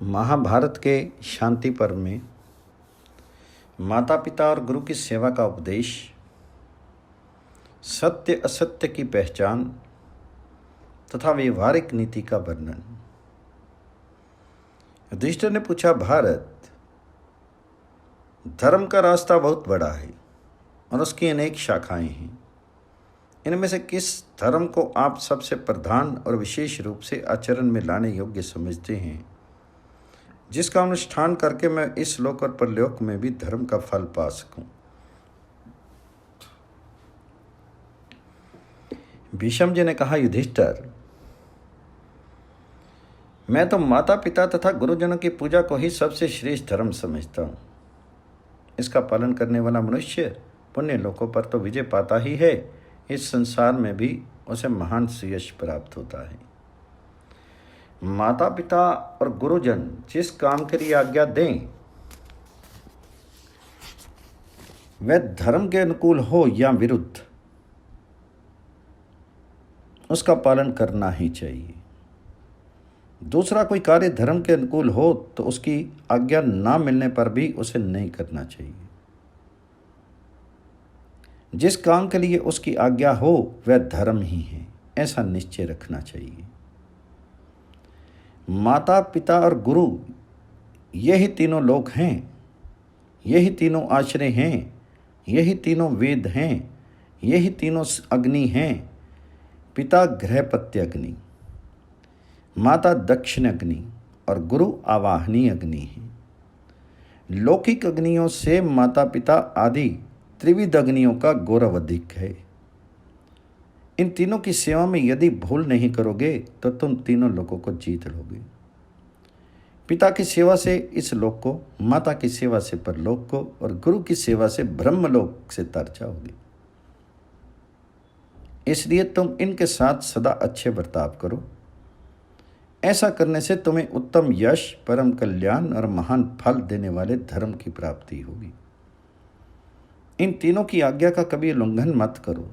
महाभारत के शांति पर्व में माता पिता और गुरु की सेवा का उपदेश, सत्य असत्य की पहचान तथा व्यवहारिक नीति का वर्णन। युधिष्ठिर ने पूछा, भारत, धर्म का रास्ता बहुत बड़ा है और उसकी अनेक शाखाएं हैं। इनमें से किस धर्म को आप सबसे प्रधान और विशेष रूप से आचरण में लाने योग्य समझते हैं, जिसका अनुष्ठान करके मैं इस लोक और परलोक में भी धर्म का फल पा सकूं? भीष्म जी ने कहा, युधिष्ठिर, मैं तो माता पिता तथा गुरुजनों की पूजा को ही सबसे श्रेष्ठ धर्म समझता हूँ। इसका पालन करने वाला मनुष्य पुण्य लोकों पर तो विजय पाता ही है, इस संसार में भी उसे महान सुयश प्राप्त होता है। माता पिता और गुरुजन जिस काम के लिए आज्ञा दें, वह धर्म के अनुकूल हो या विरुद्ध, उसका पालन करना ही चाहिए। दूसरा कोई कार्य धर्म के अनुकूल हो तो उसकी आज्ञा ना मिलने पर भी उसे नहीं करना चाहिए। जिस काम के लिए उसकी आज्ञा हो वह धर्म ही है, ऐसा निश्चय रखना चाहिए। माता पिता और गुरु यही तीनों लोक हैं, यही तीनों आश्रय हैं, यही तीनों वेद हैं, यही तीनों अग्नि हैं। पिता गृहपत्य अग्नि, माता दक्षिण अग्नि और गुरु आवाहनी अग्नि है। लौकिक अग्नियों से माता पिता आदि त्रिविध अग्नियों का गौरव अधिक है। इन तीनों की सेवा में यदि भूल नहीं करोगे तो तुम तीनों लोगों को जीत लोगे। पिता की सेवा से इस लोक को, माता की सेवा से परलोक को और गुरु की सेवा से ब्रह्मलोक से तर जाओगे। इसलिए तुम इनके साथ सदा अच्छे बर्ताव करो। ऐसा करने से तुम्हें उत्तम यश, परम कल्याण और महान फल देने वाले धर्म की प्राप्ति होगी। इन तीनों की आज्ञा का कभी उल्लंघन मत करो।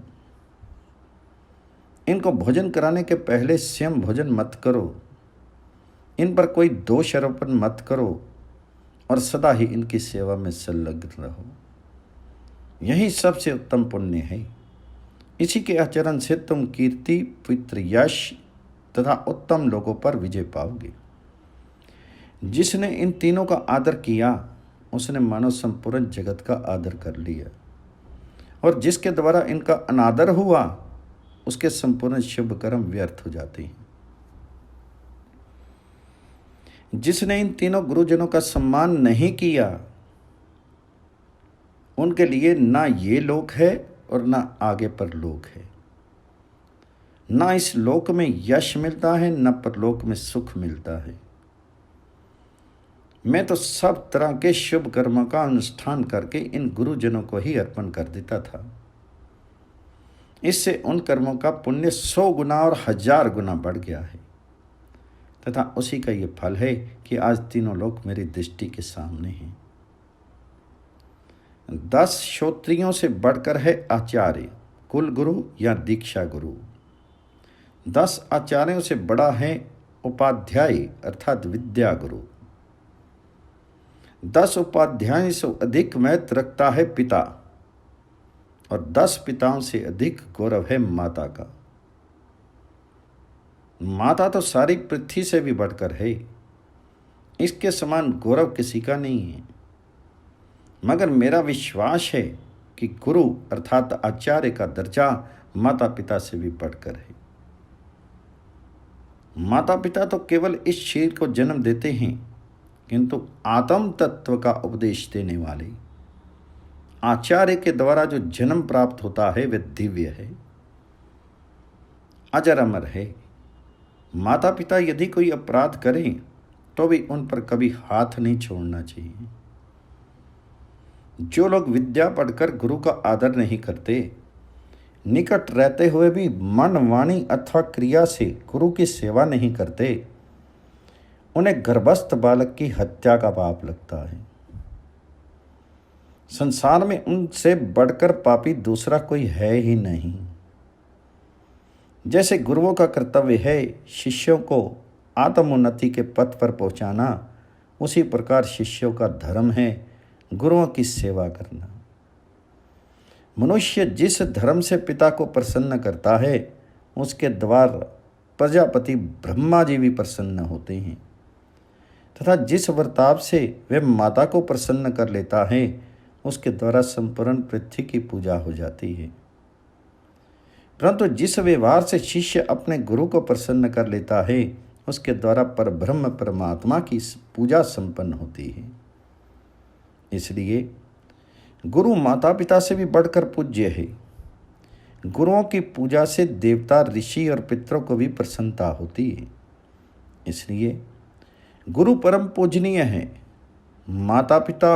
इनको भोजन कराने के पहले स्वयं भोजन मत करो। इन पर कोई दोष आरोपण मत करो और सदा ही इनकी सेवा में संलग्न रहो। यही सबसे उत्तम पुण्य है। इसी के आचरण से तुम कीर्ति, पवित्र यश तथा उत्तम लोगों पर विजय पाओगे। जिसने इन तीनों का आदर किया उसने मानो संपूर्ण जगत का आदर कर लिया, और जिसके द्वारा इनका अनादर हुआ उसके संपूर्ण शुभ कर्म व्यर्थ हो जाते हैं। जिसने इन तीनों गुरुजनों का सम्मान नहीं किया, उनके लिए ना ये लोक है और ना आगे परलोक है। ना इस लोक में यश मिलता है, ना परलोक में सुख मिलता है। मैं तो सब तरह के शुभ कर्मों का अनुष्ठान करके इन गुरुजनों को ही अर्पण कर देता था। इससे उन कर्मों का पुण्य 100 गुना और 1000 गुना बढ़ गया है, तथा उसी का ये फल है कि आज तीनों लोग मेरी दृष्टि के सामने हैं। 10 श्रोत्रियों से बढ़कर है आचार्य, कुल गुरु या दीक्षा गुरु। 10 आचार्यों से बड़ा है उपाध्याय अर्थात विद्या गुरु। 10 उपाध्यायों से अधिक महत्व रखता है पिता, और 10 पिताओं से अधिक गौरव है माता का। माता तो सारी पृथ्वी से भी बढ़कर है, इसके समान गौरव किसी का नहीं है। मगर मेरा विश्वास है कि गुरु अर्थात आचार्य का दर्जा माता पिता से भी बढ़कर है। माता पिता तो केवल इस शरीर को जन्म देते हैं, किंतु आत्म तत्व का उपदेश देने वाले आचार्य के द्वारा जो जन्म प्राप्त होता है वह दिव्य है, अजर अमर है। माता पिता यदि कोई अपराध करें तो भी उन पर कभी हाथ नहीं छोड़ना चाहिए। जो लोग विद्या पढ़कर गुरु का आदर नहीं करते, निकट रहते हुए भी मन, वाणी अथवा क्रिया से गुरु की सेवा नहीं करते, उन्हें गर्भस्थ बालक की हत्या का पाप लगता है। संसार में उनसे बढ़कर पापी दूसरा कोई है ही नहीं। जैसे गुरुओं का कर्तव्य है शिष्यों को आत्मोन्नति के पथ पर पहुंचाना, उसी प्रकार शिष्यों का धर्म है गुरुओं की सेवा करना। मनुष्य जिस धर्म से पिता को प्रसन्न करता है, उसके द्वारा प्रजापति ब्रह्मा जी भी प्रसन्न होते हैं, तथा जिस वर्ताव से वह माता को प्रसन्न कर लेता है, उसके द्वारा संपूर्ण पृथ्वी की पूजा हो जाती है। परंतु जिस व्यवहार से शिष्य अपने गुरु को प्रसन्न कर लेता है, उसके द्वारा परब्रह्म परमात्मा की पूजा संपन्न होती है। इसलिए गुरु माता पिता से भी बढ़कर पूज्य है। गुरुओं की पूजा से देवता, ऋषि और पितरों को भी प्रसन्नता होती है। इसलिए गुरु परम पूजनीय है। माता पिता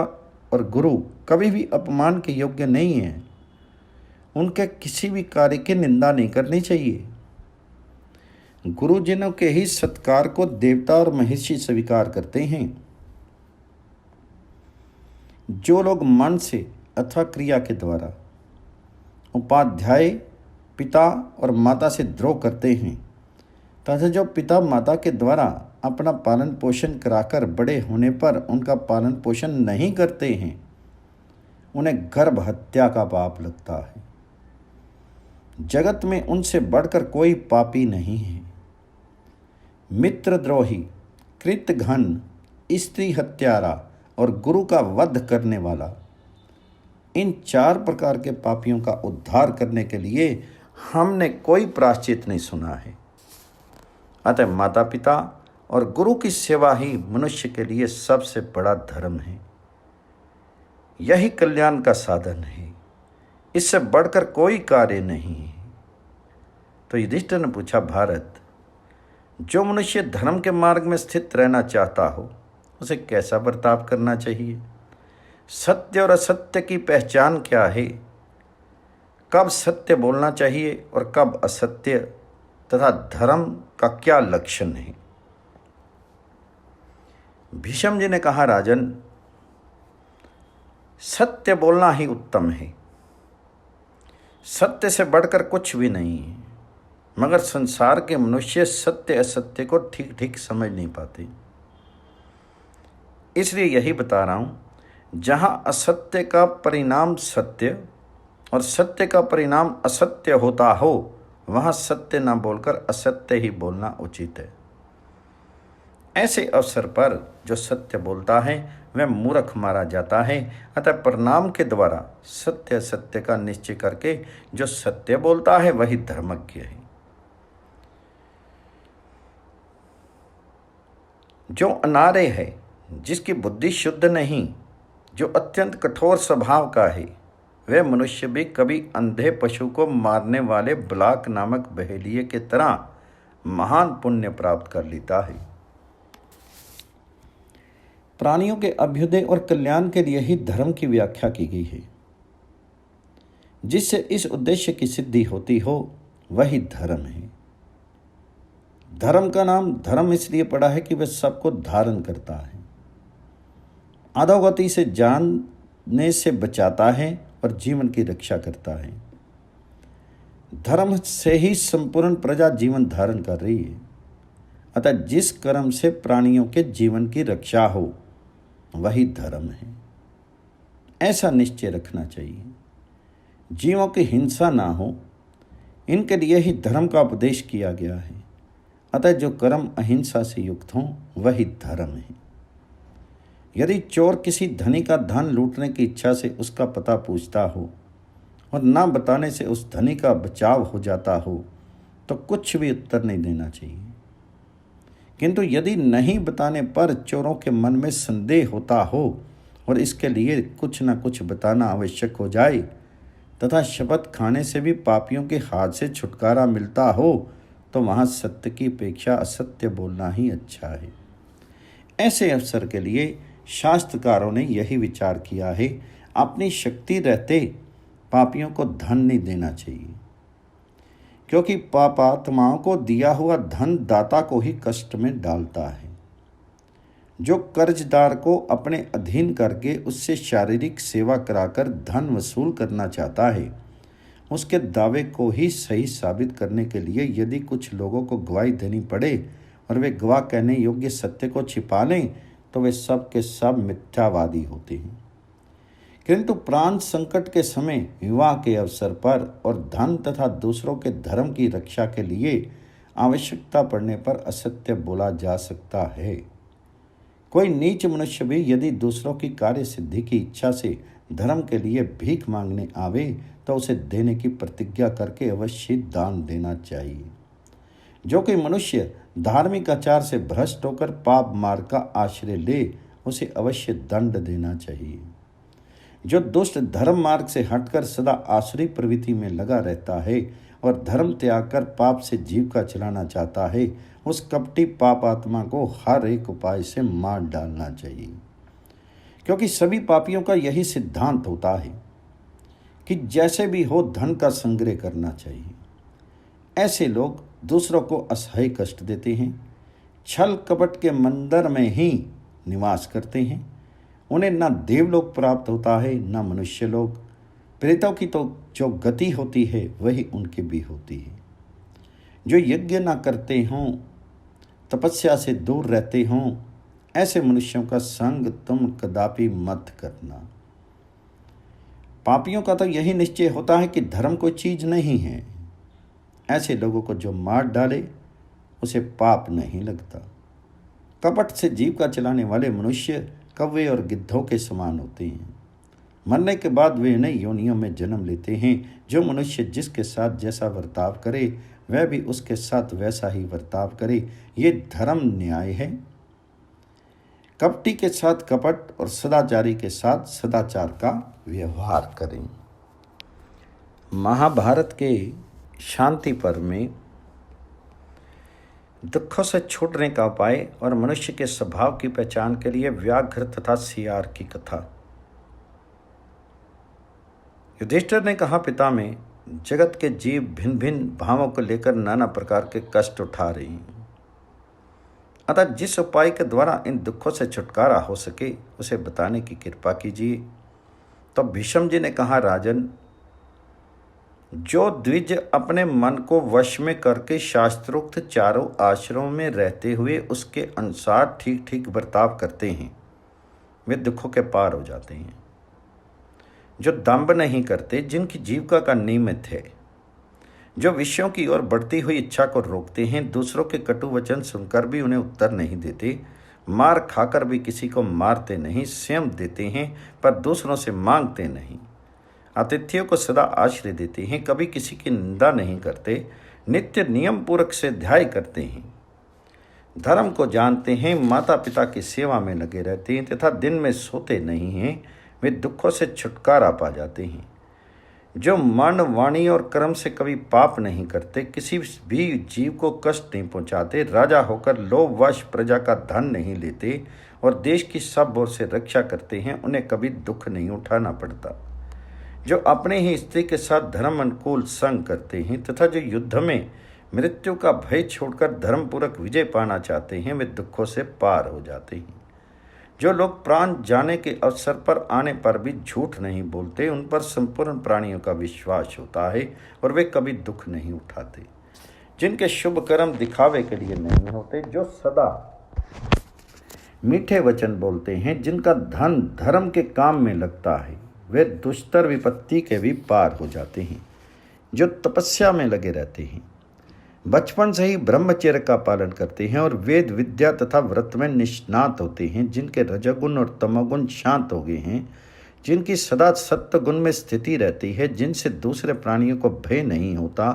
और गुरु कभी भी अपमान के योग्य नहीं हैं। उनके किसी भी कार्य की निंदा नहीं करनी चाहिए। गुरुजनों के ही सत्कार को देवता और महर्षि स्वीकार करते हैं। जो लोग मन से अथवा क्रिया के द्वारा उपाध्याय, पिता और माता से द्रोह करते हैं, तथा जो पिता माता के द्वारा अपना पालन पोषण कराकर बड़े होने पर उनका पालन पोषण नहीं करते हैं, उन्हें गर्भ हत्या का पाप लगता है। जगत में उनसे बढ़कर कोई पापी नहीं है। मित्रद्रोही, कृतघ्न, स्त्री हत्यारा और गुरु का वध करने वाला, इन 4 प्रकार के पापियों का उद्धार करने के लिए हमने कोई प्रायश्चित नहीं सुना है। अतः माता पिता और गुरु की सेवा ही मनुष्य के लिए सबसे बड़ा धर्म है। यही कल्याण का साधन है। इससे बढ़कर कोई कार्य नहीं है। तो युधिष्ठिर ने पूछा, भारत, जो मनुष्य धर्म के मार्ग में स्थित रहना चाहता हो, उसे कैसा बर्ताव करना चाहिए? सत्य और असत्य की पहचान क्या है? कब सत्य बोलना चाहिए और कब असत्य, तथा धर्म का क्या लक्षण है? भीष्म जी ने कहा, राजन, सत्य बोलना ही उत्तम है। सत्य से बढ़कर कुछ भी नहीं है। मगर संसार के मनुष्य सत्य असत्य को ठीक ठीक समझ नहीं पाते। इसलिए यही बता रहा हूँ, जहाँ असत्य का परिणाम सत्य और सत्य का परिणाम असत्य होता हो, वहाँ सत्य न बोलकर असत्य ही बोलना उचित है। ऐसे अवसर पर जो सत्य बोलता है वह मूर्ख मारा जाता है। अतः परिणाम के द्वारा सत्य असत्य का निश्चय करके जो सत्य बोलता है वही धर्मज्ञ है। जो अनार्य है, जिसकी बुद्धि शुद्ध नहीं, जो अत्यंत कठोर स्वभाव का है, वह मनुष्य भी कभी अंधे पशु को मारने वाले ब्लाक नामक बहेलिये के तरह महान पुण्य प्राप्त कर लेता है। प्राणियों के अभ्युदय और कल्याण के लिए ही धर्म की व्याख्या की गई है। जिससे इस उद्देश्य की सिद्धि होती हो, वही धर्म है। धर्म का नाम धर्म इसलिए पड़ा है कि वह सबको धारण करता है, अधोगति से जानने से बचाता है और जीवन की रक्षा करता है। धर्म से ही संपूर्ण प्रजा जीवन धारण कर रही है। अतः जिस कर्म से प्राणियों के जीवन की रक्षा हो, वही धर्म है। ऐसा निश्चय रखना चाहिए। जीवों की हिंसा ना हो, इनके लिए ही धर्म का उपदेश किया गया है। अतः जो कर्म अहिंसा से युक्त हों, वही धर्म है। यदि चोर किसी धनी का धन लूटने की इच्छा से उसका पता पूछता हो और ना बताने से उस धनी का बचाव हो जाता हो, तो कुछ भी उत्तर नहीं देना चाहिए। किंतु यदि नहीं बताने पर चोरों के मन में संदेह होता हो और इसके लिए कुछ न कुछ बताना आवश्यक हो जाए, तथा शपथ खाने से भी पापियों के हाथ से छुटकारा मिलता हो, तो वहाँ सत्य की अपेक्षा असत्य बोलना ही अच्छा है। ऐसे अवसर के लिए शास्त्रकारों ने यही विचार किया है, अपनी शक्ति रहते पापियों को धन नहीं देना चाहिए, क्योंकि पापात्माओं को दिया हुआ धन दाता को ही कष्ट में डालता है। जो कर्जदार को अपने अधीन करके उससे शारीरिक सेवा कराकर धन वसूल करना चाहता है, उसके दावे को ही सही साबित करने के लिए यदि कुछ लोगों को गवाही देनी पड़े और वे गवाह कहने योग्य सत्य को छिपा लें, तो वे सब के सब मिथ्यावादी होते हैं। किंतु प्राण संकट के समय, विवाह के अवसर पर और धन तथा दूसरों के धर्म की रक्षा के लिए आवश्यकता पड़ने पर असत्य बोला जा सकता है। कोई नीच मनुष्य भी यदि दूसरों की कार्य सिद्धि की इच्छा से धर्म के लिए भीख मांगने आवे तो उसे देने की प्रतिज्ञा करके अवश्य दान देना चाहिए। जो कोई मनुष्य धार्मिक आचार से भ्रष्ट होकर पाप मार्ग का आश्रय ले, उसे अवश्य दंड देना चाहिए। जो दुष्ट धर्म मार्ग से हटकर सदा आसुरी प्रवृत्ति में लगा रहता है और धर्म त्याग कर पाप से जीविका चलाना चाहता है, उस कपटी पाप आत्मा को हर एक उपाय से मार डालना चाहिए। क्योंकि सभी पापियों का यही सिद्धांत होता है कि जैसे भी हो धन का संग्रह करना चाहिए। ऐसे लोग दूसरों को असह्य कष्ट देते हैं, छल कपट के मंदिर में ही निवास करते हैं। उन्हें न देवलोक प्राप्त होता है न मनुष्य लोक। प्रेतों की तो जो गति होती है वही उनकी भी होती है। जो यज्ञ न करते हों, तपस्या से दूर रहते हों, ऐसे मनुष्यों का संग तुम कदापि मत करना। पापियों का तो यही निश्चय होता है कि धर्म कोई चीज नहीं है। ऐसे लोगों को जो मार डाले उसे पाप नहीं लगता। कपट से जीविका चलाने वाले मनुष्य कौवे और गिद्धों के समान होते हैं। मरने के बाद वे नई योनियों में जन्म लेते हैं। जो मनुष्य जिसके साथ जैसा बर्ताव करे वह भी उसके साथ वैसा ही बर्ताव करे, ये धर्म न्याय है। कपटी के साथ कपट और सदाचारी के साथ सदाचार का व्यवहार करें। महाभारत के शांति पर्व में दुखों से छूटने का उपाय और मनुष्य के स्वभाव की पहचान के लिए व्याघ्र तथा सियार की कथा। युधिष्ठिर ने कहा, पिता में जगत के जीव भिन्न भिन्न भावों को लेकर नाना प्रकार के कष्ट उठा रही हैं। अतः जिस उपाय के द्वारा इन दुखों से छुटकारा हो सके उसे बताने की कृपा कीजिए। तो भीष्म जी ने कहा, राजन, जो द्विज अपने मन को वश में करके शास्त्रोक्त चारों आश्रमों में रहते हुए उसके अनुसार ठीक ठीक बर्ताव करते हैं, वे दुखों के पार हो जाते हैं। जो दंभ नहीं करते, जिनकी जीविका का नियमित है, जो विषयों की ओर बढ़ती हुई इच्छा को रोकते हैं, दूसरों के कटु वचन सुनकर भी उन्हें उत्तर नहीं देते, मार खाकर भी किसी को मारते नहीं, स्वयं देते हैं पर दूसरों से मांगते नहीं, आतिथ्यों को सदा आश्रय देते हैं, कभी किसी की निंदा नहीं करते, नित्य नियम पूर्वक से ध्याय करते हैं, धर्म को जानते हैं, माता पिता की सेवा में लगे रहते हैं तथा दिन में सोते नहीं हैं, वे दुखों से छुटकारा पा जाते हैं। जो मन, वाणी और कर्म से कभी पाप नहीं करते, किसी भी जीव को कष्ट नहीं पहुंचाते, राजा होकर लोभवश प्रजा का धन नहीं लेते और देश की सब ओर से रक्षा करते हैं, उन्हें कभी दुख नहीं उठाना पड़ता। जो अपने ही स्त्री के साथ धर्म अनुकूल संग करते हैं तथा जो युद्ध में मृत्यु का भय छोड़कर धर्मपूर्वक विजय पाना चाहते हैं, वे दुखों से पार हो जाते हैं। जो लोग प्राण जाने के अवसर पर आने पर भी झूठ नहीं बोलते, उन पर संपूर्ण प्राणियों का विश्वास होता है और वे कभी दुख नहीं उठाते। जिनके शुभ कर्म दिखावे के लिए नहीं होते, जो सदा मीठे वचन बोलते हैं, जिनका धन धर्म के काम में लगता है, वे दुष्तर विपत्ति के भी पार हो जाते हैं। जो तपस्या में लगे रहते हैं, बचपन से ही ब्रह्मचर्य का पालन करते हैं और वेद विद्या तथा व्रत में निष्णात होते हैं, जिनके रजोगुण और तमोगुण शांत हो गए हैं, जिनकी सदा सत्य गुण में स्थिति रहती है, जिनसे दूसरे प्राणियों को भय नहीं होता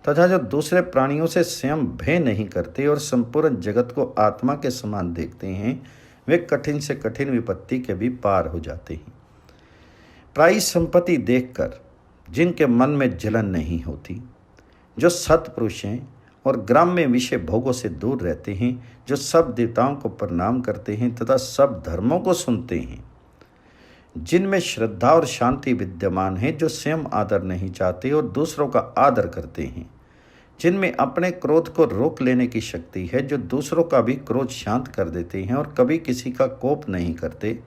तथा जो दूसरे प्राणियों से स्वयं भय नहीं करते और संपूर्ण जगत को आत्मा के समान देखते हैं, वे कठिन से कठिन विपत्ति के भी पार हो जाते हैं। प्रायी संपत्ति देखकर जिनके मन में जलन नहीं होती, जो सत्पुरुष हैं और ग्राम्य विषय भोगों से दूर रहते हैं, जो सब देवताओं को प्रणाम करते हैं तथा सब धर्मों को सुनते हैं, जिनमें श्रद्धा और शांति विद्यमान है, जो स्वयं आदर नहीं चाहते और दूसरों का आदर करते हैं, जिनमें अपने क्रोध को रोक लेने की शक्ति है, जो दूसरों का भी क्रोध शांत कर देते हैं और कभी किसी का कोप नहीं करते,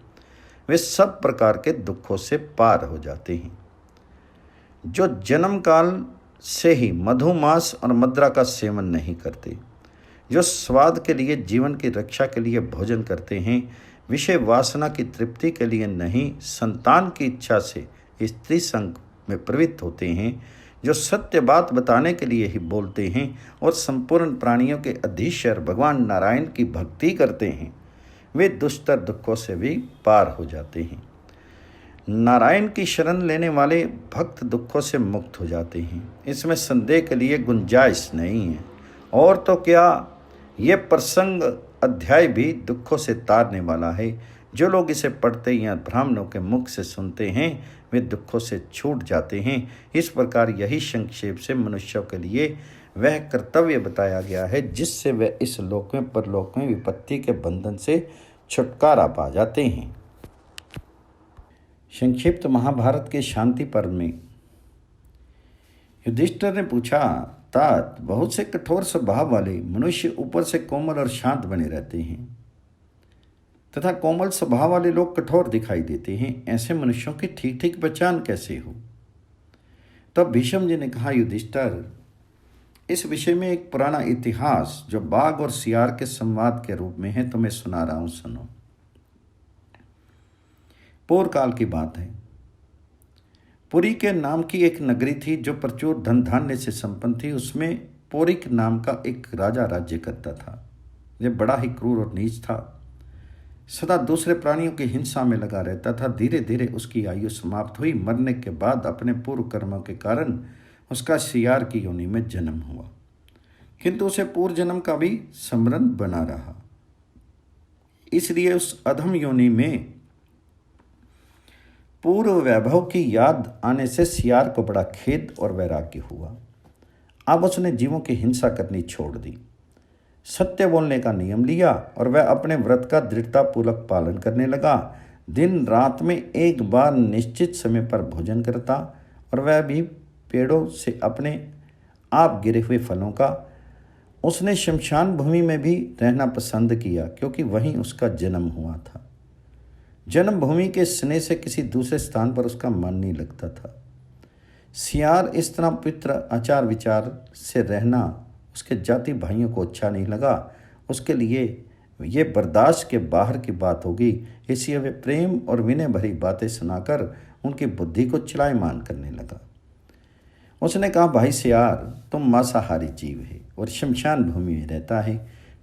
वे सब प्रकार के दुखों से पार हो जाते हैं। जो जन्म काल से ही मधुमांस और मदिरा का सेवन नहीं करते, जो स्वाद के लिए, जीवन की रक्षा के लिए भोजन करते हैं, विषय वासना की तृप्ति के लिए नहीं, संतान की इच्छा से स्त्री संग में प्रवृत्त होते हैं, जो सत्य बात बताने के लिए ही बोलते हैं और संपूर्ण प्राणियों के अधीश्वर भगवान नारायण की भक्ति करते हैं, वे दुष्टर दुखों से भी पार हो जाते हैं। नारायण की शरण लेने वाले भक्त दुखों से मुक्त हो जाते हैं, इसमें संदेह के लिए गुंजाइश नहीं है। और तो क्या, ये प्रसंग अध्याय भी दुखों से तारने वाला है। जो लोग इसे पढ़ते या ब्राह्मणों के मुख से सुनते हैं, वे दुखों से छूट जाते हैं। इस प्रकार यही संक्षेप से मनुष्यों के लिए वह कर्तव्य बताया गया है जिससे वे इस लोक में परलोक में विपत्ति के बंधन से छुटकारा पा जाते हैं। संक्षिप्त महाभारत के शांति पर्व में युधिष्ठिर ने पूछा, तात, बहुत से कठोर स्वभाव वाले मनुष्य ऊपर से कोमल और शांत बने रहते हैं तथा कोमल स्वभाव वाले लोग कठोर दिखाई देते हैं। ऐसे मनुष्यों की ठीक ठीक पहचान कैसे हो? तब भीष्म जी ने कहा, युधिष्ठिर, इस विषय में एक पुराना इतिहास जो बाघ और सियार के संवाद के रूप में है तुम्हें सुना रहा हूं, सुनो। पूर्व काल की बात है। पुरी के नाम की एक नगरी थी जो प्रचुर धन धान्य से संपन्न थी। उसमें पोरिक नाम का एक राजा राज्य करता था। यह बड़ा ही क्रूर और नीच था, सदा दूसरे प्राणियों की हिंसा में लगा रहता था। धीरे धीरे उसकी आयु समाप्त हुई। मरने के बाद अपने पूर्व कर्मों के कारण उसका सियार की योनि में जन्म हुआ, किंतु उसे पूर्व जन्म का भी स्मरण बना रहा। इसलिए उस अधम योनि में पूर्व वैभव की याद आने से सियार को बड़ा खेद और वैराग्य हुआ। अब उसने जीवों की हिंसा करनी छोड़ दी, सत्य बोलने का नियम लिया और वह अपने व्रत का दृढ़तापूर्वक पालन करने लगा। दिन रात में एक बार निश्चित समय पर भोजन करता और वह भी पेड़ों से अपने आप गिरे हुए फलों का। उसने शमशान भूमि में भी रहना पसंद किया क्योंकि वहीं उसका जन्म हुआ था। जन्मभूमि के स्नेह से किसी दूसरे स्थान पर उसका मन नहीं लगता था। सियार इस तरह पवित्र आचार विचार से रहना उसके जाति भाइयों को अच्छा नहीं लगा। उसके लिए ये बर्दाश्त के बाहर की बात होगी, इसलिए वे प्रेम और विनय भरी बातें सुनाकर उनकी बुद्धि को चलायमान करने लगा। उसने कहा, भाई सियार, तुम मांसाहारी जीव है और शमशान भूमि में रहता है,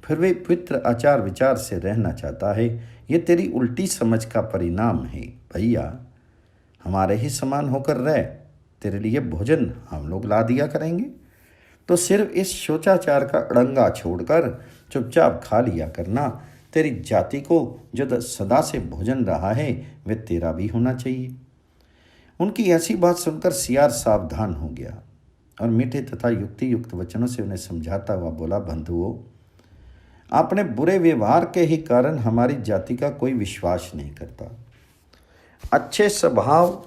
फिर वे पवित्र आचार विचार से रहना चाहता है। ये तेरी उल्टी समझ का परिणाम है। भैया, हमारे ही समान होकर रह, तेरे लिए भोजन हम लोग ला दिया करेंगे। तो सिर्फ इस शोचाचार का अड़ंगा छोड़कर चुपचाप खा लिया करना। तेरी जाति को जो सदा से भोजन रहा है वे तेरा भी होना चाहिए। उनकी ऐसी बात सुनकर सियार सावधान हो गया और मीठे तथा युक्ति युक्त वचनों से उन्हें समझाता हुआ बोला, बंधुओं, अपने बुरे व्यवहार के ही कारण हमारी जाति का कोई विश्वास नहीं करता। अच्छे स्वभाव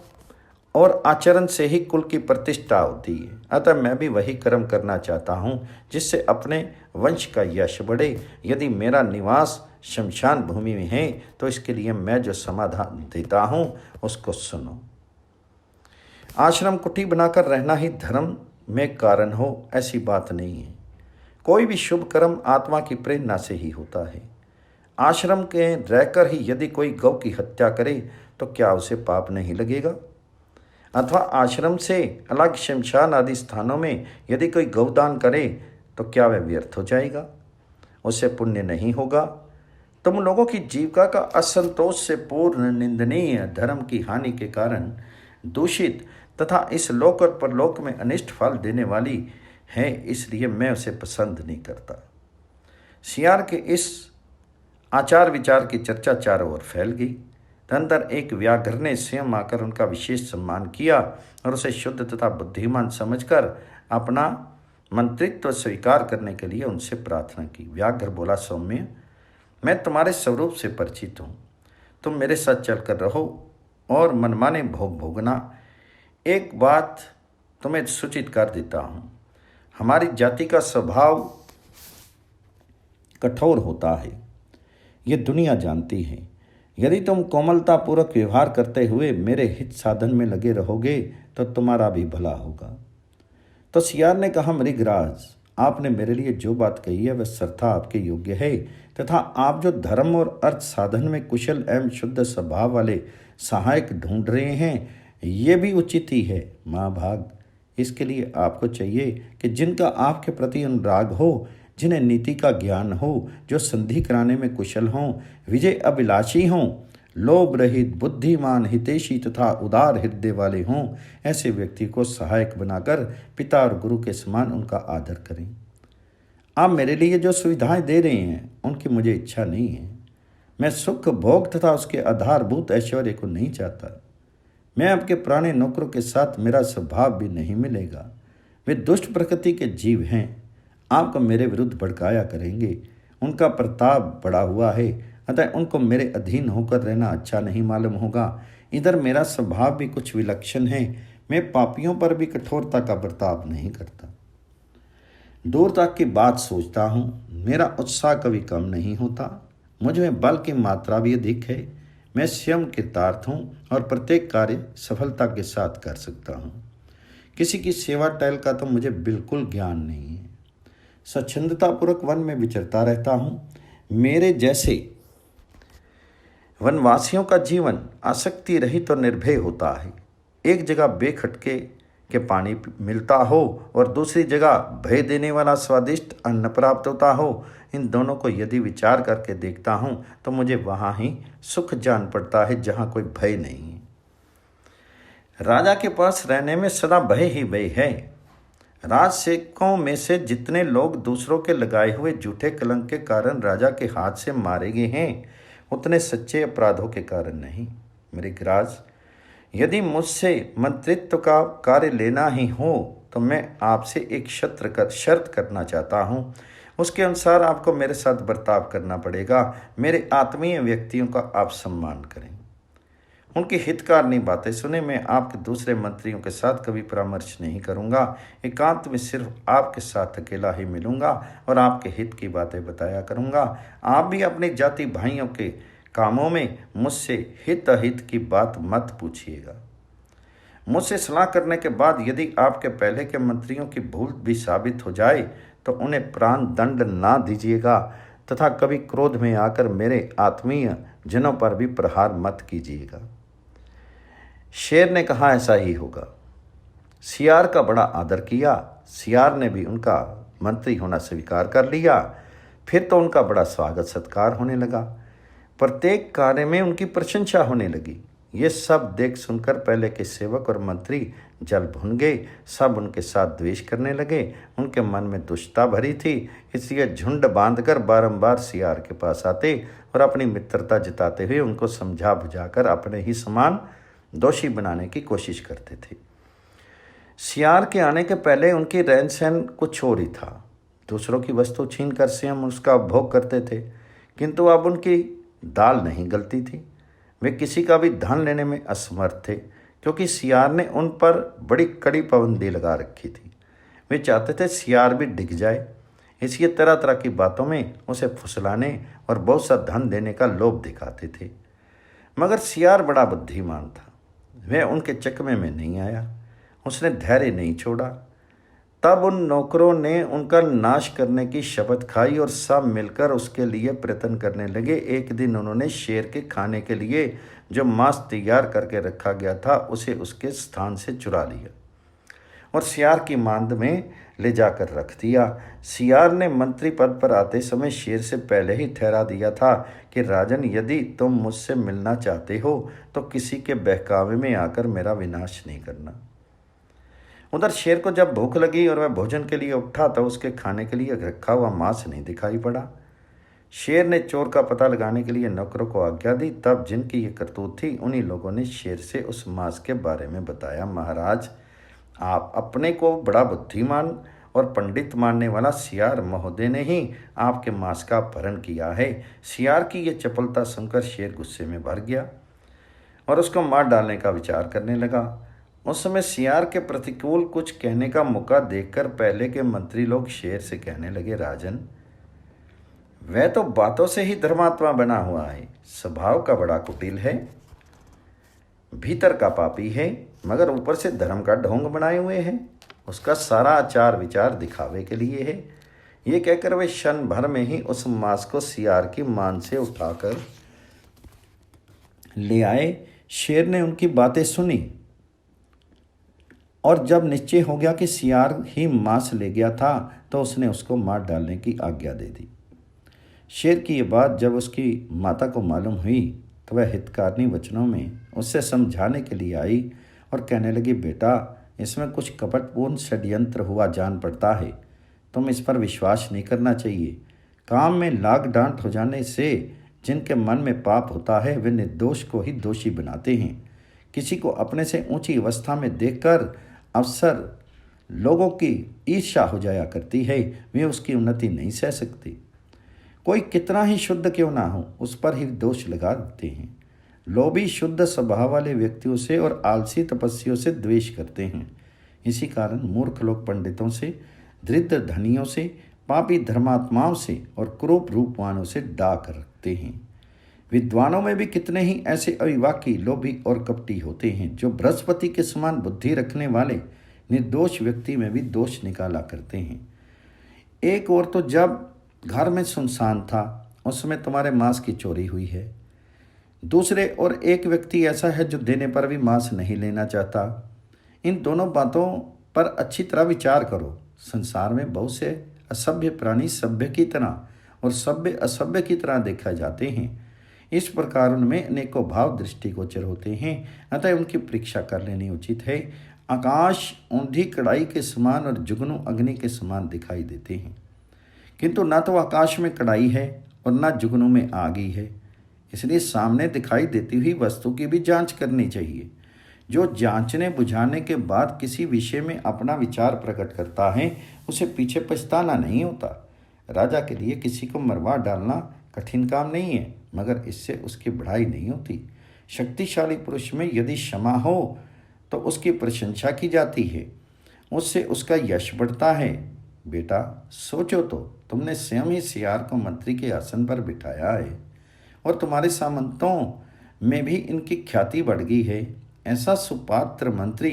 और आचरण से ही कुल की प्रतिष्ठा होती है। अतः मैं भी वही कर्म करना चाहता हूँ जिससे अपने वंश का यश बढ़े। यदि मेरा निवास शमशान भूमि में है तो इसके लिए मैं जो समाधान देता हूँ उसको सुनो। आश्रम कुटी बनाकर रहना ही धर्म में कारण हो, ऐसी बात नहीं है। कोई भी शुभ कर्म आत्मा की प्रेरणा से ही होता है। आश्रम के रहकर ही यदि कोई गौ की हत्या करे तो क्या उसे पाप नहीं लगेगा? अथवा आश्रम से अलग शमशान आदि स्थानों में यदि कोई गौदान करे तो क्या वह व्यर्थ हो जाएगा? उसे पुण्य नहीं होगा। तुम लोगों की जीविका का असंतोष से पूर्ण निंदनीय धर्म की हानि के कारण दूषित तथा इस लोक और परलोक में अनिष्ट फल देने वाली है, इसलिए मैं उसे पसंद नहीं करता। सियार के इस आचार विचार की चर्चा चारों ओर फैल गई। तदनंतर एक व्याघ्र ने स्वयं आकर उनका विशेष सम्मान किया और उसे शुद्ध तथा बुद्धिमान समझकर अपना मंत्रित्व स्वीकार करने के लिए उनसे प्रार्थना की। व्याघ्र बोला, सौम्य, मैं तुम्हारे स्वरूप से परिचित हूँ, तुम मेरे साथ चलकर रहो और मनमाने भोग भोगना। एक बात तुम्हें सूचित कर देता हूँ, हमारी जाति का स्वभाव कठोर होता है, ये दुनिया जानती है। यदि तुम कोमलतापूर्वक व्यवहार करते हुए मेरे हित साधन में लगे रहोगे तो तुम्हारा भी भला होगा। तो सियार ने कहा, मृगराज, आपने मेरे लिए जो बात कही है वह सर्वथा आपके योग्य है, तथा आप जो धर्म और अर्थ साधन में कुशल एवं शुद्ध स्वभाव वाले सहायक ढूंढ रहे हैं, ये भी उचित ही है। महाभाग, इसके लिए आपको चाहिए कि जिनका आपके प्रति अनुराग हो, जिन्हें नीति का ज्ञान हो, जो संधि कराने में कुशल हों, विजय अभिलाषी हों, लोभ रहित, बुद्धिमान, हितैषी तथा उदार हृदय वाले हों, ऐसे व्यक्ति को सहायक बनाकर पिता और गुरु के समान उनका आदर करें। आप मेरे लिए जो सुविधाएं दे रहे हैं उनकी मुझे इच्छा नहीं है। मैं सुख भोग तथा उसके आधारभूत ऐश्वर्य को नहीं चाहता। मैं आपके पुराने नौकरों के साथ मेरा स्वभाव भी नहीं मिलेगा। वे दुष्ट प्रकृति के जीव हैं, आपको मेरे विरुद्ध भड़काया करेंगे। उनका प्रताप बढ़ा हुआ है, अतः उनको मेरे अधीन होकर रहना अच्छा नहीं मालूम होगा। इधर मेरा स्वभाव भी कुछ विलक्षण है। मैं पापियों पर भी कठोरता का बर्ताव नहीं करता, दूर तक की बात सोचता हूँ। मेरा उत्साह कभी कम नहीं होता। मुझ में बल की मात्रा भी अधिक है। मैं स्वयं कृतार्थ हूँ और प्रत्येक कार्य सफलता के साथ कर सकता हूँ। किसी की सेवा टहल का तो मुझे बिल्कुल ज्ञान नहीं है। स्वच्छंदतापूर्वक वन में विचरता रहता हूँ। मेरे जैसे वनवासियों का जीवन आसक्ति रहित और निर्भय होता है। एक जगह बेखटके के पानी मिलता हो और दूसरी जगह भय देने वाला स्वादिष्ट अन्न प्राप्त होता हो। इन दोनों को यदि विचार करके देखता हूँ तो मुझे वहाँ ही सुख जान पड़ता है जहाँ कोई भय नहीं है। राजा के पास रहने में सदा भय ही भय है। राजसेवकों में से जितने लोग दूसरों के लगाए हुए झूठे कलंक के कारण राजा के हाथ से मारे गए हैं, उतने सच्चे अपराधों के कारण नहीं। मेरे गिराज, यदि मुझसे मंत्रित्व का कार्य लेना ही हो तो मैं आपसे एक शर्त करना चाहता हूँ। उसके अनुसार आपको मेरे साथ बर्ताव करना पड़ेगा। मेरे आत्मीय व्यक्तियों का आप सम्मान करें, उनकी हितकारिणी बातें सुने। मैं आपके दूसरे मंत्रियों के साथ कभी परामर्श नहीं करूंगा। एकांत में सिर्फ आपके साथ अकेला ही मिलूंगा और आपके हित की बातें बताया करूंगा। आप भी अपने जाति भाइयों के कामों में मुझसे हित अहित की बात मत पूछिएगा। मुझसे सलाह करने के बाद यदि आपके पहले के मंत्रियों की भूल भी साबित हो जाए तो उन्हें प्राण दंड ना दीजिएगा तथा कभी क्रोध में आकर मेरे आत्मीय जनों पर भी प्रहार मत कीजिएगा। शेर ने कहा, ऐसा ही होगा। सियार का बड़ा आदर किया। सियार ने भी उनका मंत्री होना स्वीकार कर लिया। फिर तो उनका बड़ा स्वागत सत्कार होने लगा। प्रत्येक कार्य में उनकी प्रशंसा होने लगी। ये सब देख सुनकर पहले के सेवक और मंत्री जल भुन गए। सब उनके साथ द्वेष करने लगे। उनके मन में दुष्टता भरी थी, इसलिए झुंड बांधकर बारंबार सियार के पास आते और अपनी मित्रता जताते हुए उनको समझा बुझाकर अपने ही समान दोषी बनाने की कोशिश करते थे। सियार के आने के पहले उनकी रहन सहन कुछ और ही था। दूसरों की वस्तु छीन कर स्वयं उसका उपभोग करते थे, किंतु अब उनकी दाल नहीं गलती थी। वे किसी का भी धन लेने में असमर्थ थे, क्योंकि सियार ने उन पर बड़ी कड़ी पाबंदी लगा रखी थी। वे चाहते थे सियार भी डिग जाए, इसलिए तरह तरह की बातों में उसे फुसलाने और बहुत सा धन देने का लोभ दिखाते थे। मगर सियार बड़ा बुद्धिमान था। वह उनके चकमे में नहीं आया। उसने धैर्य नहीं छोड़ा। तब उन नौकरों ने उनका नाश करने की शपथ खाई और सब मिलकर उसके लिए प्रयत्न करने लगे। एक दिन उन्होंने शेर के खाने के लिए जो मांस तैयार करके रखा गया था उसे उसके स्थान से चुरा लिया और सियार की मांद में ले जाकर रख दिया। सियार ने मंत्री पद पर आते समय शेर से पहले ही ठहरा दिया था कि राजन, यदि तुम मुझसे मिलना चाहते हो तो किसी के बहकावे में आकर मेरा विनाश नहीं करना। उधर शेर को जब भूख लगी और वह भोजन के लिए उठा तो उसके खाने के लिए रखा हुआ मांस नहीं दिखाई पड़ा। शेर ने चोर का पता लगाने के लिए नौकरों को आज्ञा दी। तब जिनकी ये करतूत थी उन्हीं लोगों ने शेर से उस मांस के बारे में बताया। महाराज, आप अपने को बड़ा बुद्धिमान और पंडित मानने वाला सियार महोदय ने ही आपके मांस का अपहरण किया है। सियार की ये चपलता सुनकर शेर गुस्से में भर गया और उसको मार डालने का विचार करने लगा। उस समय सियार के प्रतिकूल कुछ कहने का मौका देखकर पहले के मंत्री लोग शेर से कहने लगे, राजन, वह तो बातों से ही धर्मात्मा बना हुआ है, स्वभाव का बड़ा कुटिल है, भीतर का पापी है, मगर ऊपर से धर्म का ढोंग बनाए हुए है। उसका सारा आचार विचार दिखावे के लिए है। ये कहकर वे क्षण भर में ही उस मांस को सियार की मान से उठाकर ले आए। शेर ने उनकी बातें सुनी और जब निश्चय हो गया कि सियार ही मांस ले गया था तो उसने उसको मार डालने की आज्ञा दे दी। शेर की ये बात जब उसकी माता को मालूम हुई तो वह हितकारिणी वचनों में उससे समझाने के लिए आई और कहने लगी, बेटा, इसमें कुछ कपटपूर्ण षड्यंत्र हुआ जान पड़ता है। तुम इस पर विश्वास नहीं करना चाहिए। काम में लाग डांट हो जाने से जिनके मन में पाप होता है वे निर्दोष को ही दोषी बनाते हैं। किसी को अपने से ऊंची अवस्था में देखकर अवसर लोगों की ईर्ष्या हो जाया करती है, वे उसकी उन्नति नहीं सह सकती। कोई कितना ही शुद्ध क्यों ना हो उस पर ही दोष लगा देते हैं। लोभी शुद्ध स्वभाव वाले व्यक्तियों से और आलसी तपस्वियों से द्वेष करते हैं। इसी कारण मूर्ख लोग पंडितों से, दरिद्र धनियों से, पापी धर्मात्माओं से और क्रूप रूपवानों से डाक रखते हैं। विद्वानों में भी कितने ही ऐसे अविवाकी, लोभी और कपटी होते हैं जो बृहस्पति के समान बुद्धि रखने वाले निर्दोष व्यक्ति में भी दोष निकाला करते हैं। एक ओर तो जब घर में सुनसान था उसमें तुम्हारे मांस की चोरी हुई है, दूसरे और एक व्यक्ति ऐसा है जो देने पर भी मांस नहीं लेना चाहता। इन दोनों बातों पर अच्छी तरह विचार करो। संसार में बहुत से असभ्य प्राणी सभ्य की तरह और सभ्य असभ्य की तरह देखा जाते हैं। इस प्रकार उनमें अनेकों भाव दृष्टिगोचर होते हैं, अतः उनकी परीक्षा कर लेनी उचित है। आकाश ऊंधी कड़ाई के समान और जुगनू अग्नि के समान दिखाई देते हैं, किंतु न तो आकाश में कड़ाई है और न जुगनू में आगी है। इसलिए सामने दिखाई देती हुई वस्तु की भी जांच करनी चाहिए। जो जांचने बुझाने के बाद किसी विषय में अपना विचार प्रकट करता है उसे पीछे पछताना नहीं होता। राजा के लिए किसी को मरवा डालना कठिन काम नहीं है, मगर इससे उसकी बढ़ाई नहीं होती। शक्तिशाली पुरुष में यदि क्षमा हो तो उसकी प्रशंसा की जाती है, उससे उसका यश बढ़ता है। बेटा, सोचो तो, तुमने स्वयं ही सियार को मंत्री के आसन पर बिठाया है और तुम्हारे सामंतों में भी इनकी ख्याति बढ़ गई है। ऐसा सुपात्र मंत्री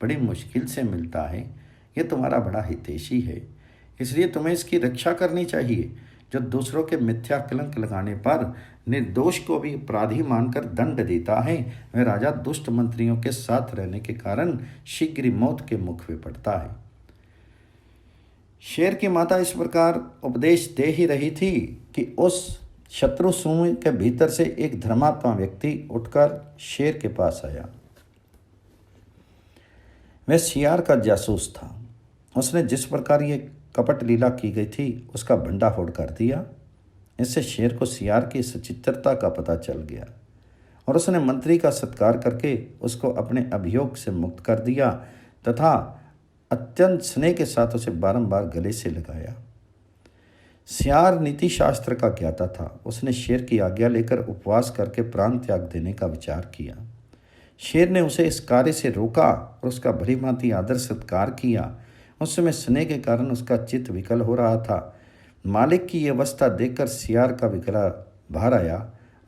बड़ी मुश्किल से मिलता है। ये तुम्हारा बड़ा हितैषी है, इसलिए तुम्हें इसकी रक्षा करनी चाहिए। जो दूसरों के मिथ्या कलंक लगाने पर निर्दोष को भी अपराधी मानकर दंड देता है, वह राजा दुष्ट मंत्रियों के साथ रहने के कारण शीघ्र ही मौत के मुख में पड़ता है। शेर की माता इस प्रकार उपदेश दे ही रही थी कि उस शत्रु समूह के भीतर से एक धर्मात्मा व्यक्ति उठकर शेर के पास आया। वह सियार का जासूस था। उसने जिस प्रकार ये कपट लीला की गई थी उसका भंडाफोड़ कर दिया। इससे शेर को सियार की सचित्रता का पता चल गया और उसने मंत्री का सत्कार करके उसको अपने अभियोग से मुक्त कर दिया तथा अत्यंत स्नेह के साथ उसे बारंबार गले से लगाया। सियार नीति शास्त्र का ज्ञाता था। उसने शेर की आज्ञा लेकर उपवास करके प्राण त्याग देने का विचार किया। शेर ने उसे इस कार्य से रोका और उसका भली भांति आदर सत्कार किया। उस समय स्नेह के कारण उसका चित्त विकल हो रहा था। मालिक की ये अवस्था देखकर सियार का विकला बाहर आया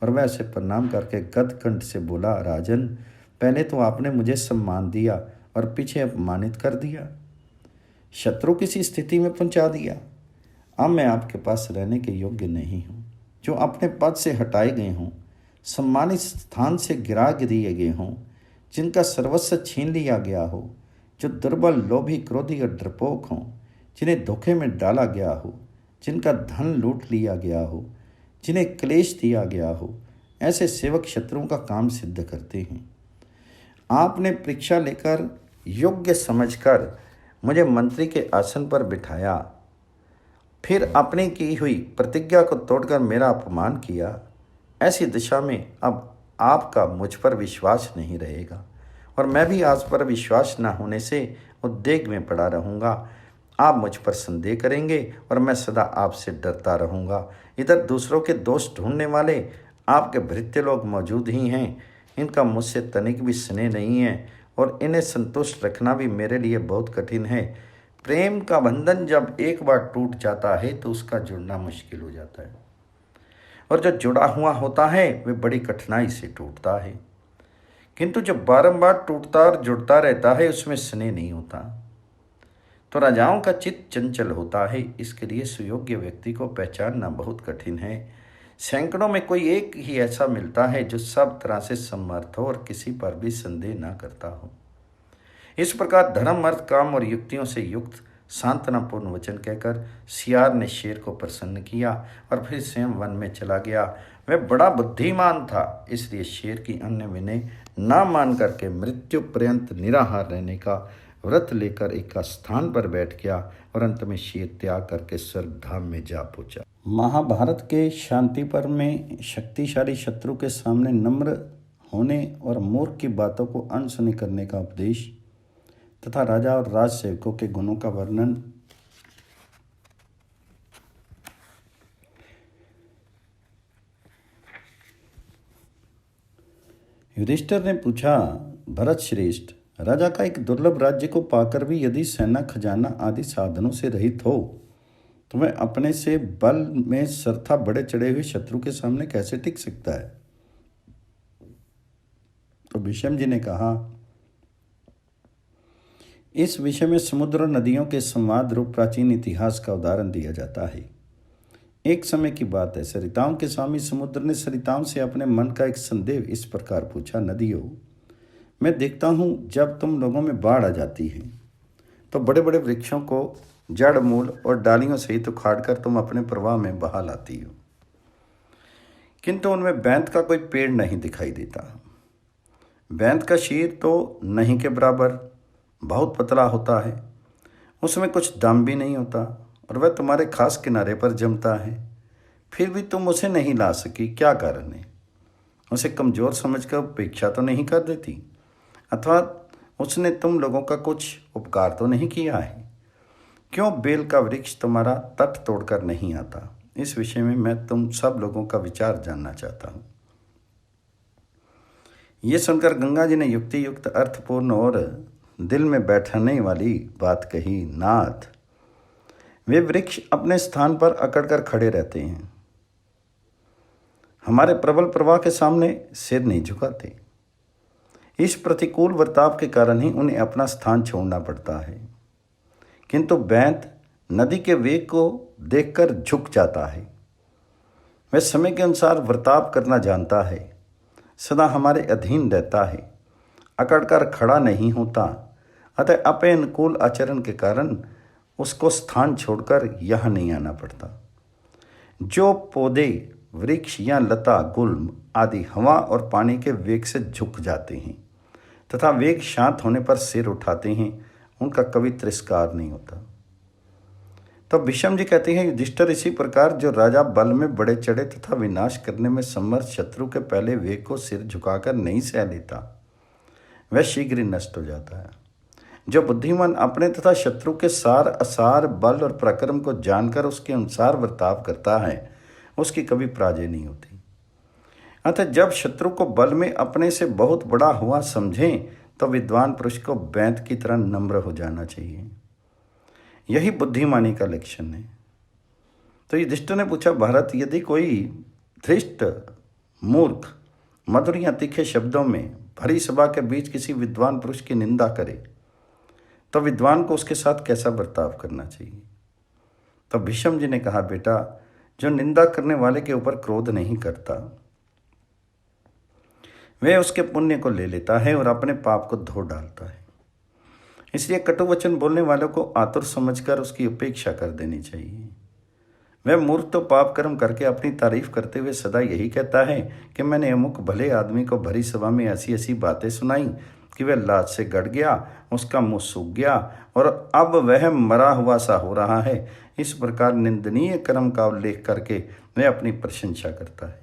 और वह उसे प्रणाम करके गदकंठ से बोला, राजन, पहले तो आपने मुझे सम्मान दिया और पीछे अपमानित कर दिया, शत्रु किसी स्थिति में पहुंचा दिया। अब मैं आपके पास रहने के योग्य नहीं हूँ। जो अपने पद से हटाए गए हों, सम्मानित स्थान से गिरा दिए गए हों, जिनका सर्वस्व छीन लिया गया हो, जो दुर्बल, लोभी, क्रोधी और डरपोक हों, जिन्हें धोखे में डाला गया हो, जिनका धन लूट लिया गया हो, जिन्हें क्लेश दिया गया हो, ऐसे सेवक शत्रुओं का काम सिद्ध करते हैं। आपने परीक्षा लेकर योग्य समझकर मुझे मंत्री के आसन पर बिठाया, फिर अपनी की हुई प्रतिज्ञा को तोड़कर मेरा अपमान किया। ऐसी दिशा में अब आपका मुझ पर विश्वास नहीं रहेगा और मैं भी आज पर विश्वास न होने से उद्वेग में पड़ा रहूँगा। आप मुझ पर संदेह करेंगे और मैं सदा आपसे डरता रहूँगा। इधर दूसरों के दोष ढूंढने वाले आपके भृत्य लोग मौजूद ही हैं। इनका मुझसे तनिक भी स्नेह नहीं है और इन्हें संतुष्ट रखना भी मेरे लिए बहुत कठिन है। प्रेम का बंधन जब एक बार टूट जाता है तो उसका जुड़ना मुश्किल हो जाता है और जो जुड़ा हुआ होता है वह बड़ी कठिनाई से टूटता है, किंतु जो बारंबार टूटता और जुड़ता रहता है उसमें स्नेह नहीं होता। तो राजाओं का चित्त चंचल होता है, इसके लिए सुयोग्य व्यक्ति को पहचानना बहुत कठिन है। सैकड़ों में कोई एक ही ऐसा मिलता है जो सब तरह से समर्थ हो और किसी पर भी संदेह ना करता हो। इस प्रकार धर्म, अर्थ, काम और युक्तियों से युक्त सांत्वनापूर्ण वचन कहकर सियार ने शेर को प्रसन्न किया और फिर स्वयं वन में चला गया। वह बड़ा बुद्धिमान था, इसलिए शेर की अन्य विनय ना मान करके मृत्यु पर्यंत निराहार रहने का व्रत लेकर एक स्थान पर बैठ गया और अंत में शेर त्याग करके स्वर्गधाम में जा पहुंचा। महाभारत के शांति पर्व में शक्तिशाली शत्रु के सामने नम्र होने और मूर्ख की बातों को अनसुनी करने का उपदेश तथा राजा और राज सेवकों के गुणों का वर्णन युधिष्ठिर ने पूछा, भरत श्रेष्ठ, राजा का एक दुर्लभ राज्य को पाकर भी यदि सेना, खजाना आदि साधनों से रहित हो तो वह अपने से बल में सरथा बड़े चढ़े हुए शत्रु के सामने कैसे टिक सकता है? तो भीष्म जी ने कहा, इस विषय में समुद्र और नदियों के संवाद रूप प्राचीन इतिहास का उदाहरण दिया जाता है। एक समय की बात है, सरिताओं के स्वामी समुद्र ने सरिताओं से अपने मन का एक संदेह इस प्रकार पूछा, नदियों, मैं देखता हूँ जब तुम लोगों में बाढ़ आ जाती है तो बड़े बड़े वृक्षों को जड़, मूल और डालियों सहित उखाड़कर तुम अपने प्रवाह में बहा लाती हो, किंतु उनमें बैंत का कोई पेड़ नहीं दिखाई देता। बैंत का शीर तो नहीं के बराबर बहुत पतला होता है, उसमें कुछ दम भी नहीं होता और वह तुम्हारे खास किनारे पर जमता है, फिर भी तुम उसे नहीं ला सकी, क्या कारण है? उसे कमज़ोर समझकर उपेक्षा तो नहीं कर देती, अथवा उसने तुम लोगों का कुछ उपकार तो नहीं किया है? क्यों बेल का वृक्ष तुम्हारा तट तोड़कर नहीं आता? इस विषय में मैं तुम सब लोगों का विचार जानना चाहता हूँ। ये सुनकर गंगा जी ने युक्ति युक्त, अर्थपूर्ण और दिल में बैठने वाली बात कही, नाथ, वे वृक्ष अपने स्थान पर अकड़कर खड़े रहते हैं, हमारे प्रबल प्रवाह के सामने सिर नहीं झुकाते। इस प्रतिकूल वर्ताव के कारण ही उन्हें अपना स्थान छोड़ना पड़ता है, किंतु बैंत नदी के वेग को देखकर झुक जाता है। वह समय के अनुसार वर्ताव करना जानता है, सदा हमारे अधीन रहता है, अकड़कर खड़ा नहीं होता। अतः अपने अनुकूल आचरण के कारण उसको स्थान छोड़कर यहाँ नहीं आना पड़ता। जो पौधे, वृक्ष या लता, गुल्म आदि हवा और पानी के वेग से झुक जाते हैं तथा वेग शांत होने पर सिर उठाते हैं, उनका कभी तिरस्कार नहीं होता। तो भीष्म जी कहते हैं, युधिष्ठिर, इसी प्रकार जो राजा बल में बड़े चढ़े तथा विनाश करने में समर्थ शत्रु के पहले वेग को सिर झुकाकर नहीं सह लेता, वह शीघ्र ही नष्ट हो जाता है। जो बुद्धिमान अपने तथा शत्रु के सार, असार, बल और पराक्रम को जानकर उसके अनुसार वर्ताव करता है, उसकी कभी पराजय नहीं होती। अतः जब शत्रु को बल में अपने से बहुत बड़ा हुआ समझें तो विद्वान पुरुष को बैंत की तरह नम्र हो जाना चाहिए। यही बुद्धिमानी का लक्षण है। तो युधिष्ठिर ने पूछा, भारत, यदि कोई धृष्ट, मूर्ख, मधुर या तीखे शब्दों में भरी सभा के बीच किसी विद्वान पुरुष की निंदा करे तो विद्वान को उसके साथ कैसा बर्ताव करना चाहिए? तो भीष्म जी ने कहा, बेटा, जो निंदा करने वाले के ऊपर क्रोध नहीं करता, वह उसके पुण्य को ले लेता है और अपने पाप को धो डालता है। इसलिए कटु वचन बोलने वालों को आतुर समझकर उसकी उपेक्षा कर देनी चाहिए। वह मूर्ख तो पाप कर्म करके अपनी तारीफ करते हुए सदा यही कहता है कि मैंने अमुक भले आदमी को भरी सभा में ऐसी ऐसी बातें सुनाई कि वह लाज से गड़ गया, उसका मुंह सूख गया और अब वह मरा हुआ सा हो रहा है। इस प्रकार निंदनीय कर्म का उल्लेख करके वह अपनी प्रशंसा करता है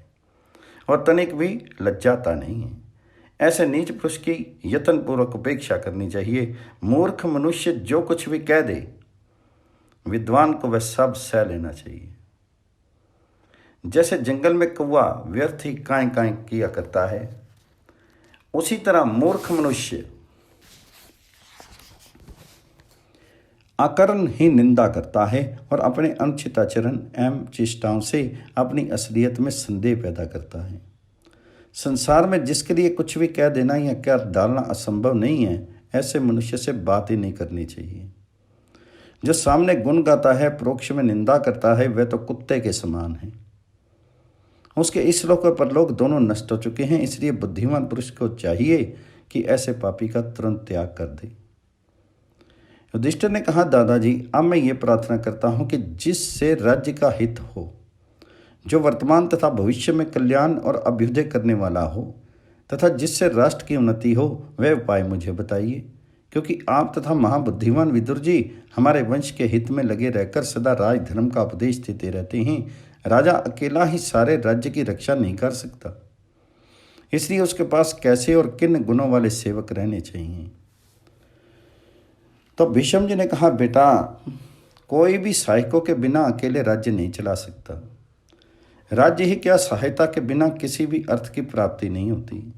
और तनिक भी लज्जाता नहीं है। ऐसे नीच पुरुष की यत्नपूर्वक उपेक्षा करनी चाहिए। मूर्ख मनुष्य जो कुछ भी कह दे, विद्वान को वह सब सह लेना चाहिए। जैसे जंगल में कौवा व्यर्थ ही कांय कांय किया करता है, उसी तरह मूर्ख मनुष्य अकर्ण ही निंदा करता है और अपने अनुचित आचरण एवं चेष्टाओं से अपनी असलियत में संदेह पैदा करता है। संसार में जिसके लिए कुछ भी कह देना या कह डालना असंभव नहीं है, ऐसे मनुष्य से बात ही नहीं करनी चाहिए। जो सामने गुण गाता है, परोक्ष में निंदा करता है, वह तो कुत्ते के समान है। उसके इस लोक और परलोक दोनों नष्ट हो चुके हैं। इसलिए बुद्धिमान पुरुष को चाहिए कि ऐसे पापी का तुरंत त्याग कर दे। युधिष्ठिर ने कहा, दादाजी, अब मैं ये प्रार्थना करता हूँ कि जिससे राज्य का हित हो, जो वर्तमान तथा भविष्य में कल्याण और अभ्युदय करने वाला हो तथा जिससे राष्ट्र की उन्नति हो, वह उपाय मुझे बताइए, क्योंकि आप तथा महाबुद्धिमान विदुर जी हमारे वंश के हित में लगे रहकर सदा राजधर्म का उपदेश देते रहते हैं। राजा अकेला ही सारे राज्य की रक्षा नहीं कर सकता, इसलिए उसके पास कैसे और किन गुणों वाले सेवक रहने चाहिए। तो भीष्म जी ने कहा, बेटा, कोई भी सहायकों के बिना अकेले राज्य नहीं चला सकता। राज्य ही क्या, सहायता के बिना किसी भी अर्थ की प्राप्ति नहीं होती।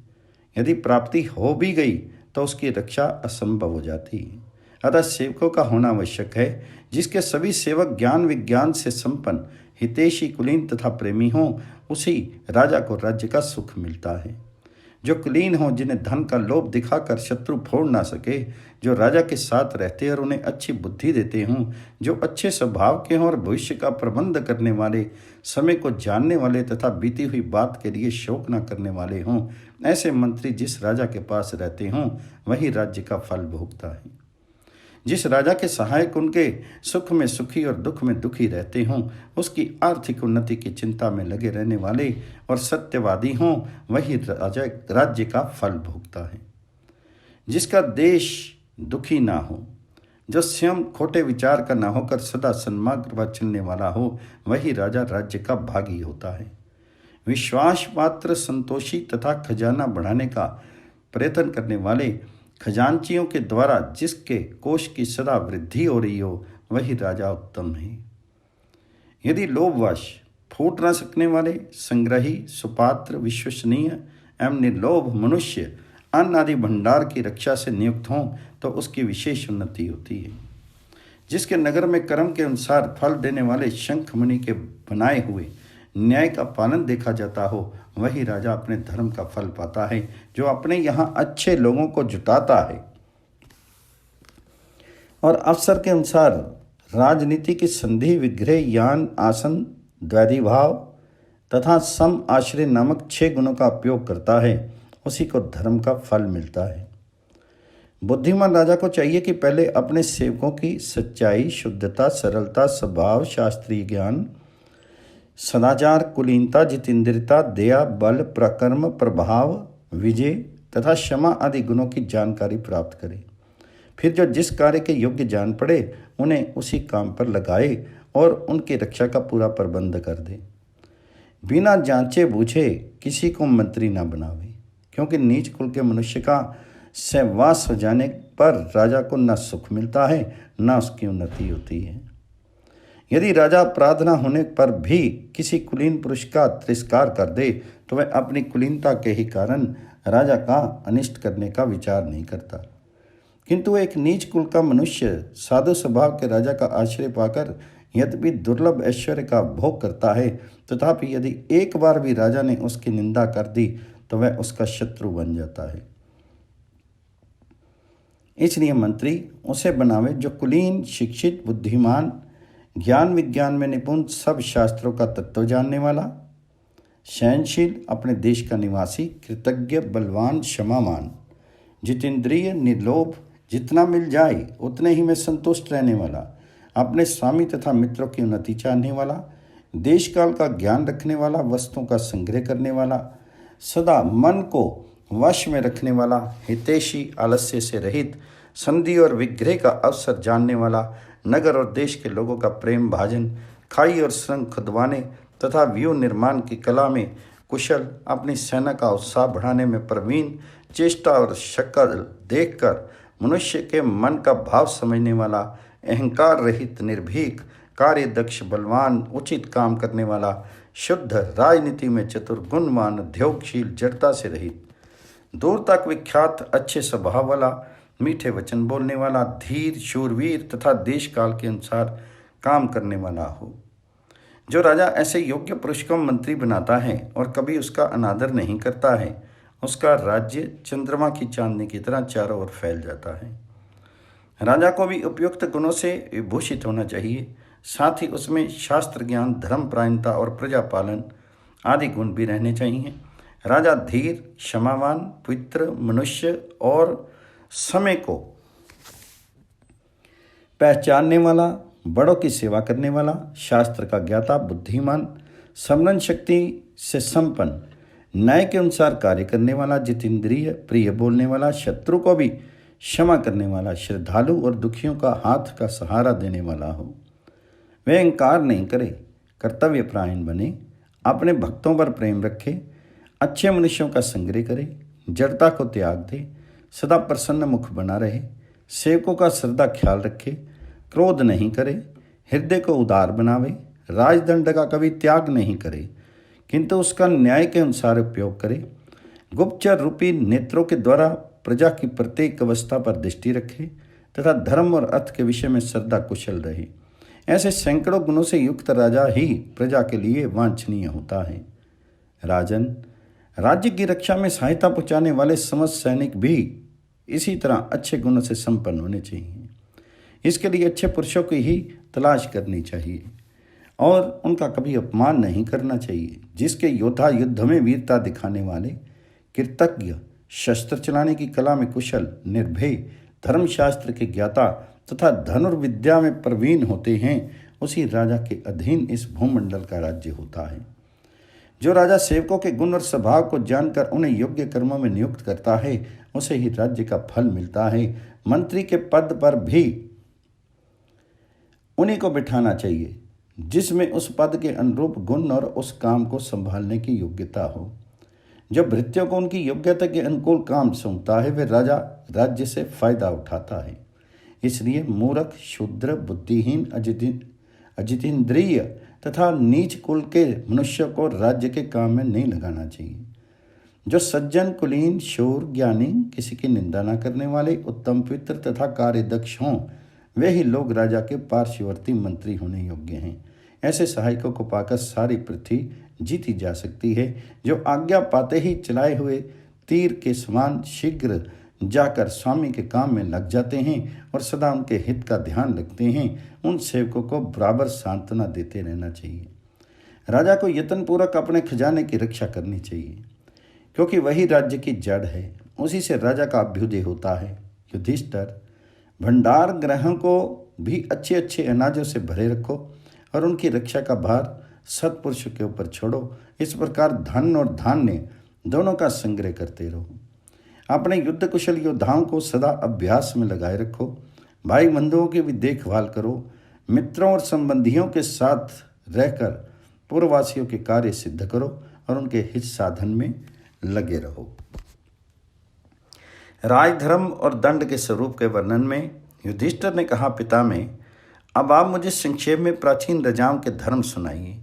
यदि प्राप्ति हो भी गई तो उसकी रक्षा असंभव हो जाती है। अतः सेवकों का होना आवश्यक है, जिसके सभी सेवक ज्ञान विज्ञान से संपन्न, हितैषी, कुलीन तथा प्रेमी हों। उसी राजा को राज्य का सुख मिलता है। जो कुलीन हों, जिन्हें धन का लोभ दिखाकर शत्रु फोड़ ना सके, जो राजा के साथ रहते और उन्हें अच्छी बुद्धि देते हों, जो अच्छे स्वभाव के हों और भविष्य का प्रबंध करने वाले, समय को जानने वाले तथा बीती हुई बात के लिए शोक न करने वाले हों, ऐसे मंत्री जिस राजा के पास रहते हों, वही राज्य का फल भोगता है। जिस राजा के सहायक उनके सुख में सुखी और दुख में दुखी रहते हों, उसकी आर्थिक उन्नति की चिंता में लगे रहने वाले और सत्यवादी हों, वही राजा राज्य का फल भोगता है। जिसका देश दुखी ना हो, जो स्वयं खोटे विचार का ना होकर सदा सन्मार्ग पर चलने वाला हो, वही राजा राज्य का भागी होता है। विश्वास पात्र, संतोषी तथा खजाना बढ़ाने का प्रयत्न करने वाले खजांचियों के द्वारा जिसके कोष की सदा वृद्धि हो रही हो, वही राजा उत्तम है। यदि लोभवश, फूट न सकने वाले, संग्रही, सुपात्र, विश्वसनीय एवं निर्लोभ मनुष्य अन्न आदि भंडार की रक्षा से नियुक्त हों, तो उसकी विशेष उन्नति होती है। जिसके नगर में कर्म के अनुसार फल देने वाले शंख मुनि के बनाए हुए न्याय का पालन देखा जाता हो, वही राजा अपने धर्म का फल पाता है। जो अपने यहाँ अच्छे लोगों को जुटाता है और अवसर के अनुसार राजनीति की संधि, विग्रह, यान, आसन, द्वैधिभाव तथा सम आश्रय नामक 6 गुणों का उपयोग करता है, उसी को धर्म का फल मिलता है। बुद्धिमान राजा को चाहिए कि पहले अपने सेवकों की सच्चाई, शुद्धता, सरलता, स्वभाव, शास्त्रीय ज्ञान, सदाचार, कुलीनता, जितेंद्रियता, दया, बल, प्रकर्म, प्रभाव, विजय तथा क्षमा आदि गुणों की जानकारी प्राप्त करे। फिर जो जिस कार्य के योग्य जान पड़े, उन्हें उसी काम पर लगाए और उनकी रक्षा का पूरा प्रबंध कर दे। बिना जांचे बूझे किसी को मंत्री न बनावे, क्योंकि नीच कुल के मनुष्य का सहवास हो जाने पर राजा को न सुख मिलता है, न उसकी उन्नति होती है। यदि राजा अपराध न होने पर भी किसी कुलीन पुरुष का तिरस्कार कर दे, तो वह अपनी कुलीनता के ही कारण राजा का अनिष्ट करने का विचार नहीं करता। किंतु एक नीच कुल का मनुष्य साधु स्वभाव के राजा का आश्रय पाकर यद्यपि दुर्लभ ऐश्वर्य का भोग करता है, तथापि यदि एक बार भी राजा ने उसकी निंदा कर दी, तो वह उसका शत्रु बन जाता है। इसलिए मंत्री उसे बनावे जो कुलीन, शिक्षित, बुद्धिमान, ज्ञान विज्ञान में निपुण, सब शास्त्रों का तत्व जानने वाला, सहनशील, अपने देश का निवासी, कृतज्ञ, बलवान, क्षमावान, जितेंद्रिय, निर्लोभ, जितना मिल जाए उतने ही में संतुष्ट रहने वाला, अपने स्वामी तथा मित्रों की उन्नति चाहने वाला, देश काल का ज्ञान रखने वाला, वस्तुओं का संग्रह करने वाला, सदा मन को वश में रखने वाला, हितैषी, आलस्य से रहित, संधि और विग्रह का अवसर जानने वाला, नगर और देश के लोगों का प्रेम भाजन, खाई और सुरंग खुदवाने तथा व्यूह निर्माण की कला में कुशल, अपनी सेना का उत्साह बढ़ाने में प्रवीण, चेष्टा और शक्ल देखकर मनुष्य के मन का भाव समझने वाला, अहंकार रहित, निर्भीक, कार्य दक्ष, बलवान, उचित काम करने वाला, शुद्ध, राजनीति में चतुर, गुणवान, उद्योगशील, जड़ता से रहित, दूर तक विख्यात, अच्छे स्वभाव वाला, मीठे वचन बोलने वाला, धीर, शूरवीर तथा देश काल के अनुसार काम करने वाला हो। जो राजा ऐसे योग्य पुरुष को मंत्री बनाता है और कभी उसका अनादर नहीं करता है, उसका राज्य चंद्रमा की चांदनी की तरह चारों ओर फैल जाता है। राजा को भी उपयुक्त गुणों से विभूषित होना चाहिए, साथ ही उसमें शास्त्र ज्ञान, धर्म परायणता और प्रजा पालन आदि गुण भी रहने चाहिए। राजा धीर, क्षमावान, पवित्र, मनुष्य और समय को पहचानने वाला, बड़ों की सेवा करने वाला, शास्त्र का ज्ञाता, बुद्धिमान, समरण शक्ति से संपन्न, न्याय के अनुसार कार्य करने वाला, जितेंद्रिय, प्रिय बोलने वाला, शत्रु को भी क्षमा करने वाला, श्रद्धालु और दुखियों का हाथ का सहारा देने वाला हो। वह अहंकार नहीं करे, कर्तव्य परायण बने, अपने भक्तों पर प्रेम रखे, अच्छे मनुष्यों का संग्रह करे, जड़ता को त्याग दे, सदा प्रसन्न मुख बना रहे, सेवकों का श्रद्धा ख्याल रखे, क्रोध नहीं करे, हृदय को उदार बनावे, राजदंड का कभी त्याग नहीं करे, किंतु उसका न्याय के अनुसार उपयोग करे, गुप्तचर रूपी नेत्रों के द्वारा प्रजा की प्रत्येक अवस्था पर दृष्टि रखे तथा धर्म और अर्थ के विषय में श्रद्धा कुशल रहे। ऐसे सैकड़ों गुणों से युक्त राजा ही प्रजा के लिए वांछनीय होता है। राजन, राज्य की रक्षा में सहायता पहुंचाने वाले समस्त सैनिक भी इसी तरह अच्छे गुणों से संपन्न होने चाहिए। इसके लिए अच्छे पुरुषों की ही तलाश करनी चाहिए और उनका कभी अपमान नहीं करना चाहिए। जिसके योद्धा युद्ध में वीरता दिखाने वाले, कृतज्ञ, शस्त्र चलाने की कला में कुशल, निर्भय, धर्मशास्त्र के ज्ञाता तथा धनुर्विद्या में प्रवीण होते हैं, उसी राजा के अधीन इस भूमंडल का राज्य होता है। जो राजा सेवकों के गुण और स्वभाव को जानकर उन्हें योग्य कर्मों में नियुक्त करता है, उसे ही राज्य का फल मिलता है। मंत्री के पद पर भी उन्हीं को बिठाना चाहिए जिसमें उस पद के अनुरूप गुण और उस काम को संभालने की योग्यता हो। जो भृत्यों को उनकी योग्यता के अनुकूल काम सौंपता है, वह राजा राज्य से फायदा उठाता है। इसलिए मूर्ख, शूद्र, बुद्धिहीन, अजितेंद्रिय तथा नीच कुल के मनुष्य को राज्य के काम में नहीं लगाना चाहिए। जो सज्जन, कुलीन, शूर, ज्ञानी, किसी की निंदा न करने वाले, उत्तम, पवित्र तथा कार्यदक्ष हों, वे ही लोग राजा के पार्श्ववर्ती मंत्री होने योग्य हैं। ऐसे सहायकों को पाकर सारी पृथ्वी जीती जा सकती है, जो आज्ञा पाते ही चलाए हुए तीर के समान शीघ्र जाकर स्वामी के काम में लग जाते हैं और सदा उनके हित का ध्यान रखते हैं। उन सेवकों को बराबर सांत्वना देते रहना चाहिए। राजा को यत्नपूर्वक अपने खजाने की रक्षा करनी चाहिए, क्योंकि वही राज्य की जड़ है। उसी से राजा का अभ्युदय होता है। युधिष्ठिर, भंडार ग्रहों को भी अच्छे अच्छे अनाजों से भरे रखो और उनकी रक्षा का भार सत्पुरुषों के ऊपर छोड़ो। इस प्रकार धन और धान्य दोनों का संग्रह करते रहो। अपने युद्ध कुशल योद्धाओं को सदा अभ्यास में लगाए रखो। भाई बंधुओं की भी देखभाल करो। मित्रों और संबंधियों के साथ रहकर पूर्ववासियों के कार्य सिद्ध करो और उनके हित साधन में लगे रहो। राजधर्म और दंड के स्वरूप के वर्णन में युधिष्ठिर ने कहा, पिता में, अब आप मुझे संक्षेप में प्राचीन राजाओं के धर्म सुनाइए।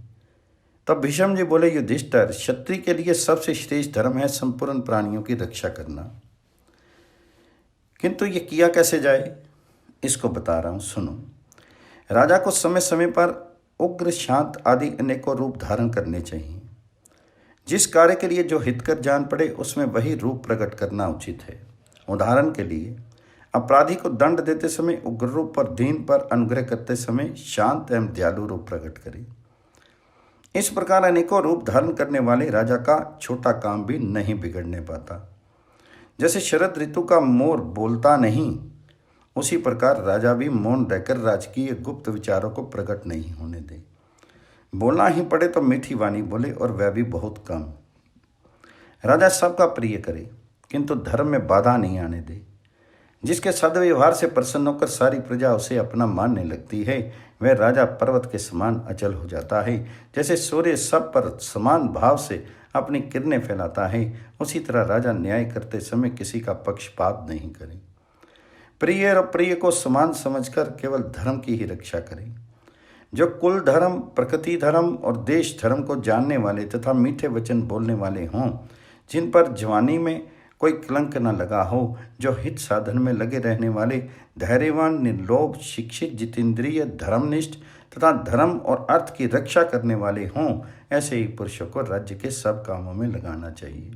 तब भीष्म जी बोले, युधिष्ठिर, क्षत्रिय के लिए सबसे श्रेष्ठ धर्म है संपूर्ण प्राणियों की रक्षा करना। किंतु ये किया कैसे जाए, इसको बता रहा हूँ, सुनो। राजा को समय समय पर उग्र, शांत आदि अनेकों रूप धारण करने चाहिए। जिस कार्य के लिए जो हितकर जान पड़े उसमें वही रूप प्रकट करना उचित है। उदाहरण के लिए, अपराधी को दंड देते समय उग्र रूप और दीन पर अनुग्रह करते समय शांत एवं दयालु रूप प्रकट करे। इस प्रकार अनेकों रूप धारण करने वाले राजा का छोटा काम भी नहीं बिगड़ने पाता। जैसे शरद ऋतु का मोर बोलता नहीं, उसी प्रकार राजा भी मौन रहकर राजकीय गुप्त विचारों को प्रकट नहीं होने दे। बोलना ही पड़े तो मीठी वाणी बोले, और वह भी बहुत कम। राजा सबका प्रिय करे, किंतु धर्म में बाधा नहीं आने दे। जिसके सद्व्यवहार से प्रसन्न होकर सारी प्रजा उसे अपना मानने लगती है, वह राजा पर्वत के समान अचल हो जाता है। जैसे सूर्य सब पर समान भाव से अपनी किरणें फैलाता है, उसी तरह राजा न्याय करते समय किसी का पक्षपात नहीं करे। प्रिय और अप्रिय को समान समझकर केवल धर्म की ही रक्षा करें। जो कुल धर्म, प्रकृति धर्म और देश धर्म को जानने वाले तथा मीठे वचन बोलने वाले हों, जिन पर जवानी में कोई कलंक न लगा हो, जो हित साधन में लगे रहने वाले, धैर्यवान, निर्लोभ, शिक्षित, जितेंद्रिय, धर्मनिष्ठ तथा धर्म और अर्थ की रक्षा करने वाले हों, ऐसे ही पुरुषों को राज्य के सब कामों में लगाना चाहिए।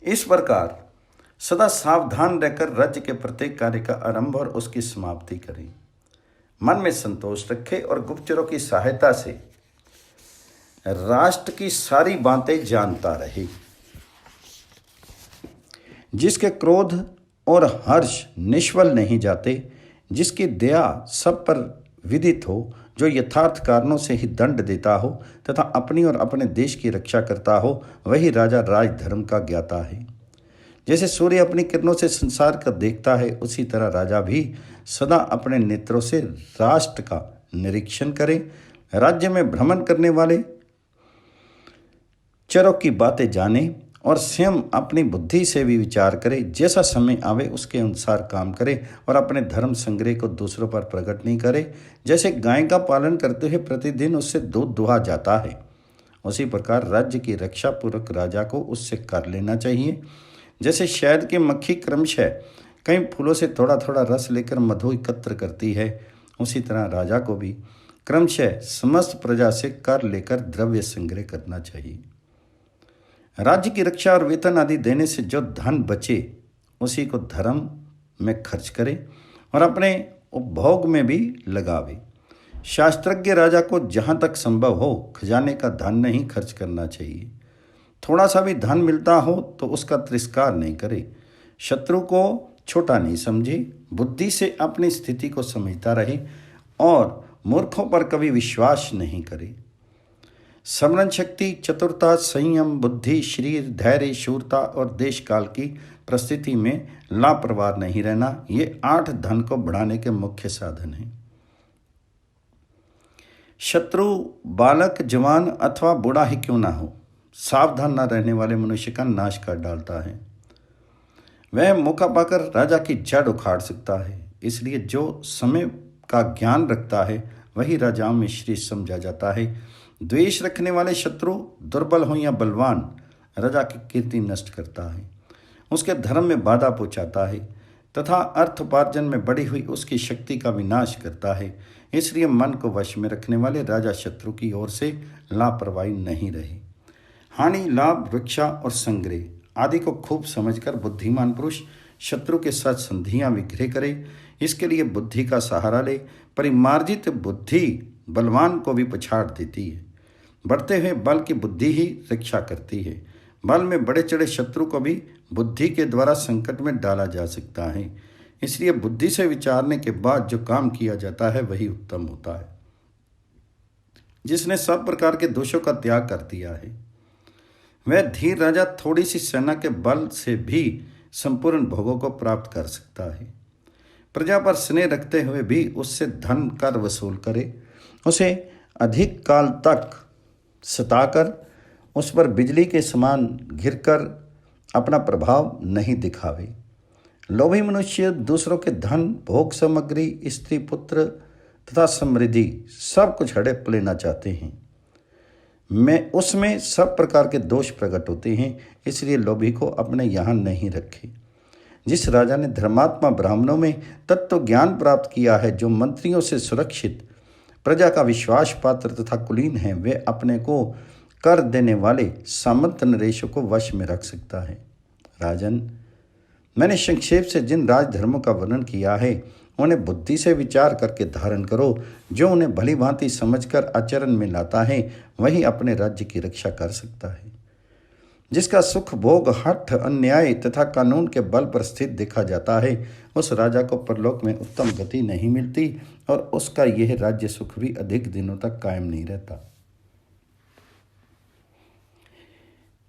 इस प्रकार सदा सावधान रहकर राज्य के प्रत्येक कार्य का आरंभ और उसकी समाप्ति करें। मन में संतोष रखे और गुप्तचरों की सहायता से राष्ट्र की सारी बातें जानता रहे। जिसके क्रोध और हर्ष निष्फल नहीं जाते, जिसकी दया सब पर विदित हो, जो यथार्थ कारणों से ही दंड देता हो तथा अपनी और अपने देश की रक्षा करता हो, वही राजा राजधर्म का ज्ञाता है। जैसे सूर्य अपनी किरणों से संसार को देखता है, उसी तरह राजा भी सदा अपने नेत्रों से राष्ट्र का निरीक्षण करे। राज्य में भ्रमण करने वाले चरों की बातें जाने और स्वयं अपनी बुद्धि से भी विचार करे। जैसा समय आवे उसके अनुसार काम करे और अपने धर्म संग्रह को दूसरों पर प्रकट नहीं करे। जैसे गाय का पालन करते हुए प्रतिदिन उससे दूध दुहा जाता है, उसी प्रकार राज्य की रक्षा पूर्वक राजा को उससे कर लेना चाहिए। जैसे शहद की मक्खी क्रमशः कई फूलों से थोड़ा थोड़ा रस लेकर मधु एकत्र करती है, उसी तरह राजा को भी क्रमशः समस्त प्रजा से कर लेकर द्रव्य संग्रह करना चाहिए। राज्य की रक्षा और वेतन आदि देने से जो धन बचे उसी को धर्म में खर्च करे और अपने उपभोग में भी लगावे। शास्त्रज्ञ राजा को जहाँ तक संभव हो खजाने का धन नहीं खर्च करना चाहिए। थोड़ा सा भी धन मिलता हो तो उसका तिरस्कार नहीं करे। शत्रु को छोटा नहीं समझे, बुद्धि से अपनी स्थिति को समझता रहे और मूर्खों पर कभी विश्वास नहीं करे। स्मरण शक्ति, चतुरता, संयम, बुद्धि, शरीर, धैर्य, शूरता और देश काल की परिस्थिति में लापरवाह नहीं रहना, ये 8 धन को बढ़ाने के मुख्य साधन हैं। शत्रु बालक, जवान अथवा बूढ़ा ही क्यों ना हो, सावधान न रहने वाले मनुष्य का नाश कर डालता है। वह मौका पाकर राजा की जड़ उखाड़ सकता है। इसलिए जो समय का ज्ञान रखता है वही राजाओं में श्रेष्ठ समझा जाता है। द्वेष रखने वाले शत्रु, दुर्बल हो या बलवान, राजा की कीर्ति नष्ट करता है, उसके धर्म में बाधा पहुंचाता है तथा अर्थोपार्जन में बढ़ी हुई उसकी शक्ति का विनाश करता है। इसलिए मन को वश में रखने वाले राजा शत्रु की ओर से लापरवाही नहीं रहे। हानि, लाभ, रक्षा और संग्रह आदि को खूब समझकर बुद्धिमान पुरुष शत्रु के साथ संधियां विग्रह करे। इसके लिए बुद्धि का सहारा ले। परिमार्जित बुद्धि बलवान को भी पछाड़ देती है। बढ़ते हुए बल की बुद्धि ही रक्षा करती है। बल में बड़े चढ़े शत्रु को भी बुद्धि के द्वारा संकट में डाला जा सकता है। इसलिए बुद्धि से विचारने के बाद जो काम किया जाता है वही उत्तम होता है। जिसने सब प्रकार के दोषों का त्याग कर दिया है वह धीर राजा थोड़ी सी सेना के बल से भी संपूर्ण भोगों को प्राप्त कर सकता है। प्रजा पर स्नेह रखते हुए भी उससे धन कर वसूल करे, उसे अधिक काल तक सताकर उस पर बिजली के समान घिरकर अपना प्रभाव नहीं दिखावे। लोभी मनुष्य दूसरों के धन, भोग सामग्री, स्त्री, पुत्र तथा समृद्धि सब कुछ हड़प लेना चाहते हैं। उसमें सब प्रकार के दोष प्रकट होते हैं। इसलिए लोभी को अपने यहाँ नहीं रखे। जिस राजा ने धर्मात्मा ब्राह्मणों में तत्व ज्ञान प्राप्त किया है, जो मंत्रियों से सुरक्षित, प्रजा का विश्वास पात्र तथा कुलीन है, वे अपने को कर देने वाले सामंत नरेशों को वश में रख सकता है। राजन, मैंने संक्षेप से जिन राजधर्मों का वर्णन किया है उन्हें बुद्धि से विचार करके धारण करो। जो उन्हें भली भांति समझकर आचरण में लाता है वही अपने राज्य की रक्षा कर सकता है। जिसका सुख भोग, हठ, अन्याय तथा कानून के बल पर स्थित देखा जाता है, उस राजा को परलोक में उत्तम गति नहीं मिलती और उसका यह राज्य सुख भी अधिक दिनों तक कायम नहीं रहता।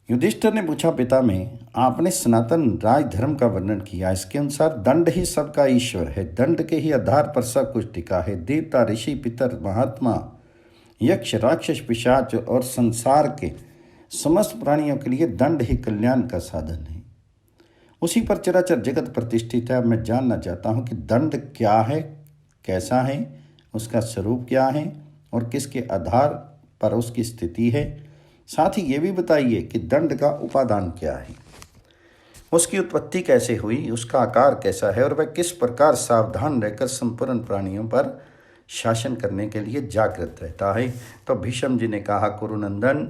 युधिष्ठिर ने पूछा, पिता में आपने सनातन राजधर्म का वर्णन किया, इसके अनुसार दंड ही सबका ईश्वर है, दंड के ही आधार पर सब कुछ टिका है। देवता, ऋषि, पितर, महात्मा, यक्ष, राक्षस, पिशाच और संसार के समस्त प्राणियों के लिए दंड ही कल्याण का साधन है। उसी पर चराचर जगत प्रतिष्ठित है। मैं जानना चाहता हूँ कि दंड क्या है, कैसा है, उसका स्वरूप क्या है और किसके आधार पर उसकी स्थिति है। साथ ही ये भी बताइए कि दंड का उपादान क्या है, उसकी उत्पत्ति कैसे हुई, उसका आकार कैसा है और वह किस प्रकार सावधान रहकर संपूर्ण प्राणियों पर शासन करने के लिए जागृत रहता है। तो भीष्म जी ने कहा, कुरुनंदन,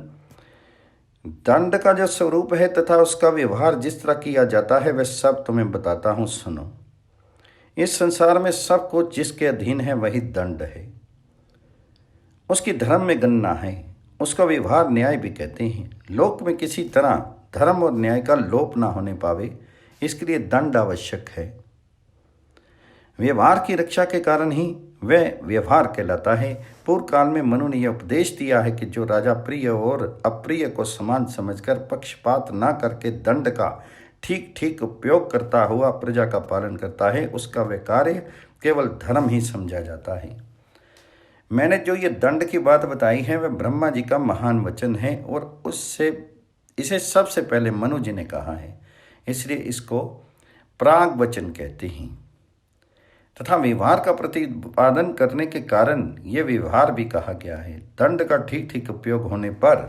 दंड का जो स्वरूप है तथा उसका व्यवहार जिस तरह किया जाता है वह सब तुम्हें बताता हूं, सुनो। इस संसार में सब कुछ जिसके अधीन है वही दंड है, उसकी धर्म में गणना है, उसका व्यवहार न्याय भी कहते हैं। लोक में किसी तरह धर्म और न्याय का लोप ना होने पावे, इसके लिए दंड आवश्यक है। व्यवहार की रक्षा के कारण ही वह व्यवहार कहलाता है। पूर्व काल में मनु ने यह उपदेश दिया है कि जो राजा प्रिय और अप्रिय को समान समझकर पक्षपात न करके दंड का ठीक ठीक उपयोग करता हुआ प्रजा का पालन करता है, उसका वह कार्य केवल धर्म ही समझा जाता है। मैंने जो ये दंड की बात बताई है वह ब्रह्मा जी का महान वचन है और इसे सबसे पहले मनु जी ने कहा है, इसलिए इसको प्राग वचन कहते हैं। तथा व्यवहार का प्रतिपादन करने के कारण यह व्यवहार भी कहा गया है। दंड का ठीक ठीक उपयोग होने पर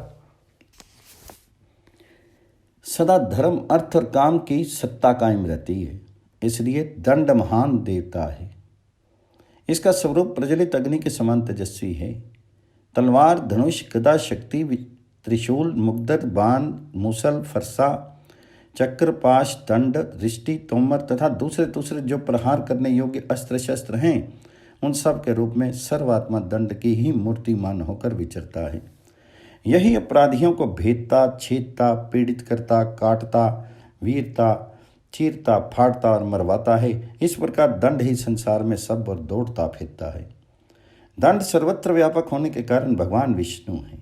सदा धर्म, अर्थ और काम की सत्ता कायम रहती है, इसलिए दंड महान देवता है। इसका स्वरूप प्रज्वलित अग्नि के समान तेजस्वी है। तलवार, धनुष, गदा, शक्ति, त्रिशूल, मुग्दर, बाण, मूसल, फरसा, चक्र, पाश, दंड, रिष्टि, तोमर तथा दूसरे जो प्रहार करने योग्य अस्त्र शस्त्र हैं, उन सब के रूप में सर्वात्मा दंड की ही मूर्तिमान होकर विचरता है। यही अपराधियों को भेदता, छेदता, पीड़ित करता, काटता, वीरता, चीरता, फाड़ता और मरवाता है। इस प्रकार दंड ही संसार में सब और दौड़ता फिरता है। दंड सर्वत्र व्यापक होने के कारण भगवान विष्णु है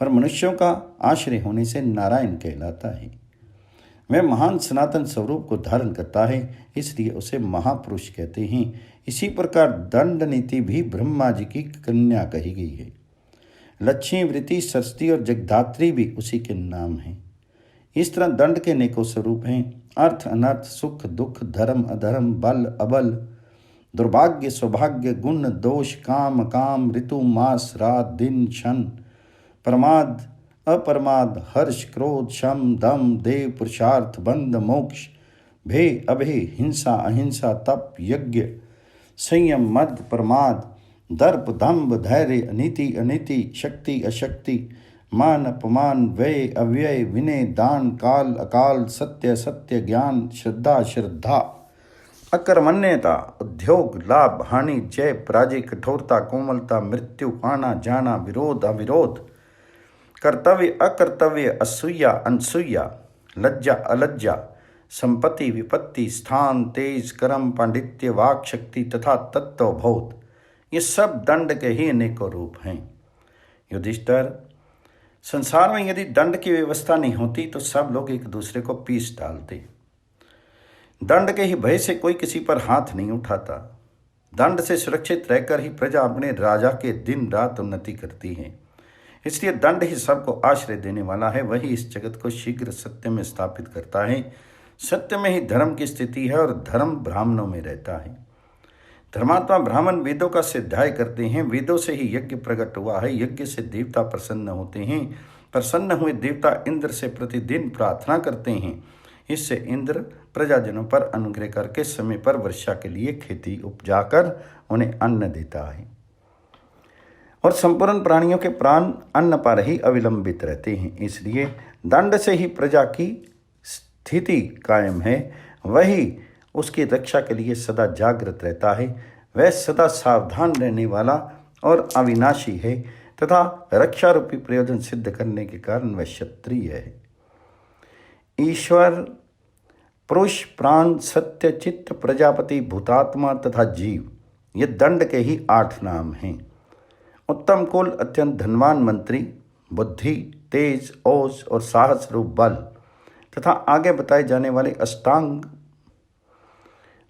और मनुष्यों का आश्रय होने से नारायण कहलाता है। वह महान सनातन स्वरूप को धारण करता है, इसलिए उसे महापुरुष कहते हैं। इसी प्रकार दंड नीति भी ब्रह्मा जी की कन्या कही गई है। लक्ष्मी, वृत्ति, सरस्वती और जगधात्री भी उसी के नाम हैं। इस तरह दंड के अनेकों स्वरूप हैं। अर्थ, अनर्थ, सुख, दुख, धर्म, अधर्म, बल, अबल, दुर्भाग्य, सौभाग्य, गुण, दोष, काम, अकाम, ऋतु, मास, रात, दिन, क्षण, प्रमाद, अपरमाद, हर्ष, क्रोध, शम, दम, देव, पुरुषार्थ, बंध, मोक्ष, भेय, अभय, हिंसा, अहिंसा, तप, यज्ञ, संयम, मद, प्रमाद, दर्प, दंभ, धैर्य, अनीति, अनीति, शक्ति, अशक्ति, मान, अपमान, व्यय, अव्यय, विनय, दान, काल, अकाल, सत्य, सत्य, ज्ञान, श्रद्धा, श्रद्धा, अकर्मण्यता, उद्योग, लाभ, हानि, जय, पराजय, कठोरता, कोमलता, मृत्यु, आना जाना, विरोध, अविरोध, कर्तव्य, अकर्तव्य, असूया, अनसूया, लज्जा, अलज्जा, संपत्ति, विपत्ति, स्थान, तेज, कर्म, पांडित्य, वाक शक्ति तथा तत्वबोध, ये सब दंड के ही अनेकों रूप हैं। युधिष्ठिर, संसार में यदि दंड की व्यवस्था नहीं होती तो सब लोग एक दूसरे को पीस डालते। दंड के ही भय से कोई किसी पर हाथ नहीं उठाता। दंड से सुरक्षित रहकर ही प्रजा अपने राजा के दिन रात उन्नति करती है। इसलिए दंड ही सबको आश्रय देने वाला है। वही इस जगत को शीघ्र सत्य में स्थापित करता है। सत्य में ही धर्म की स्थिति है और धर्म ब्राह्मणों में रहता है। धर्मात्मा ब्राह्मण वेदों का सिद्धाय करते हैं। वेदों से ही यज्ञ प्रकट हुआ है। यज्ञ से देवता प्रसन्न होते हैं। प्रसन्न हुए देवता इंद्र से प्रतिदिन प्रार्थना करते हैं। इससे इंद्र प्रजाजनों पर अनुग्रह करके समय पर वर्षा के लिए खेती उपजाकर उन्हें अन्न देता है और संपूर्ण प्राणियों के प्राण अन्न पर ही अविलंबित रहते हैं। इसलिए दंड से ही प्रजा की स्थिति कायम है। वही उसकी रक्षा के लिए सदा जागृत रहता है। वह सदा सावधान रहने वाला और अविनाशी है तथा रक्षा रूपी प्रयोजन सिद्ध करने के कारण वह क्षत्रिय है। ईश्वर, पुरुष, प्राण, सत्य, चित्त, प्रजापति, भूतात्मा तथा जीव, ये दंड के ही 8 नाम हैं। उत्तम कुल, अत्यंत धनवान मंत्री, बुद्धि, तेज, ओज और साहस रूप बल तथा आगे बताए जाने वाले अष्टांग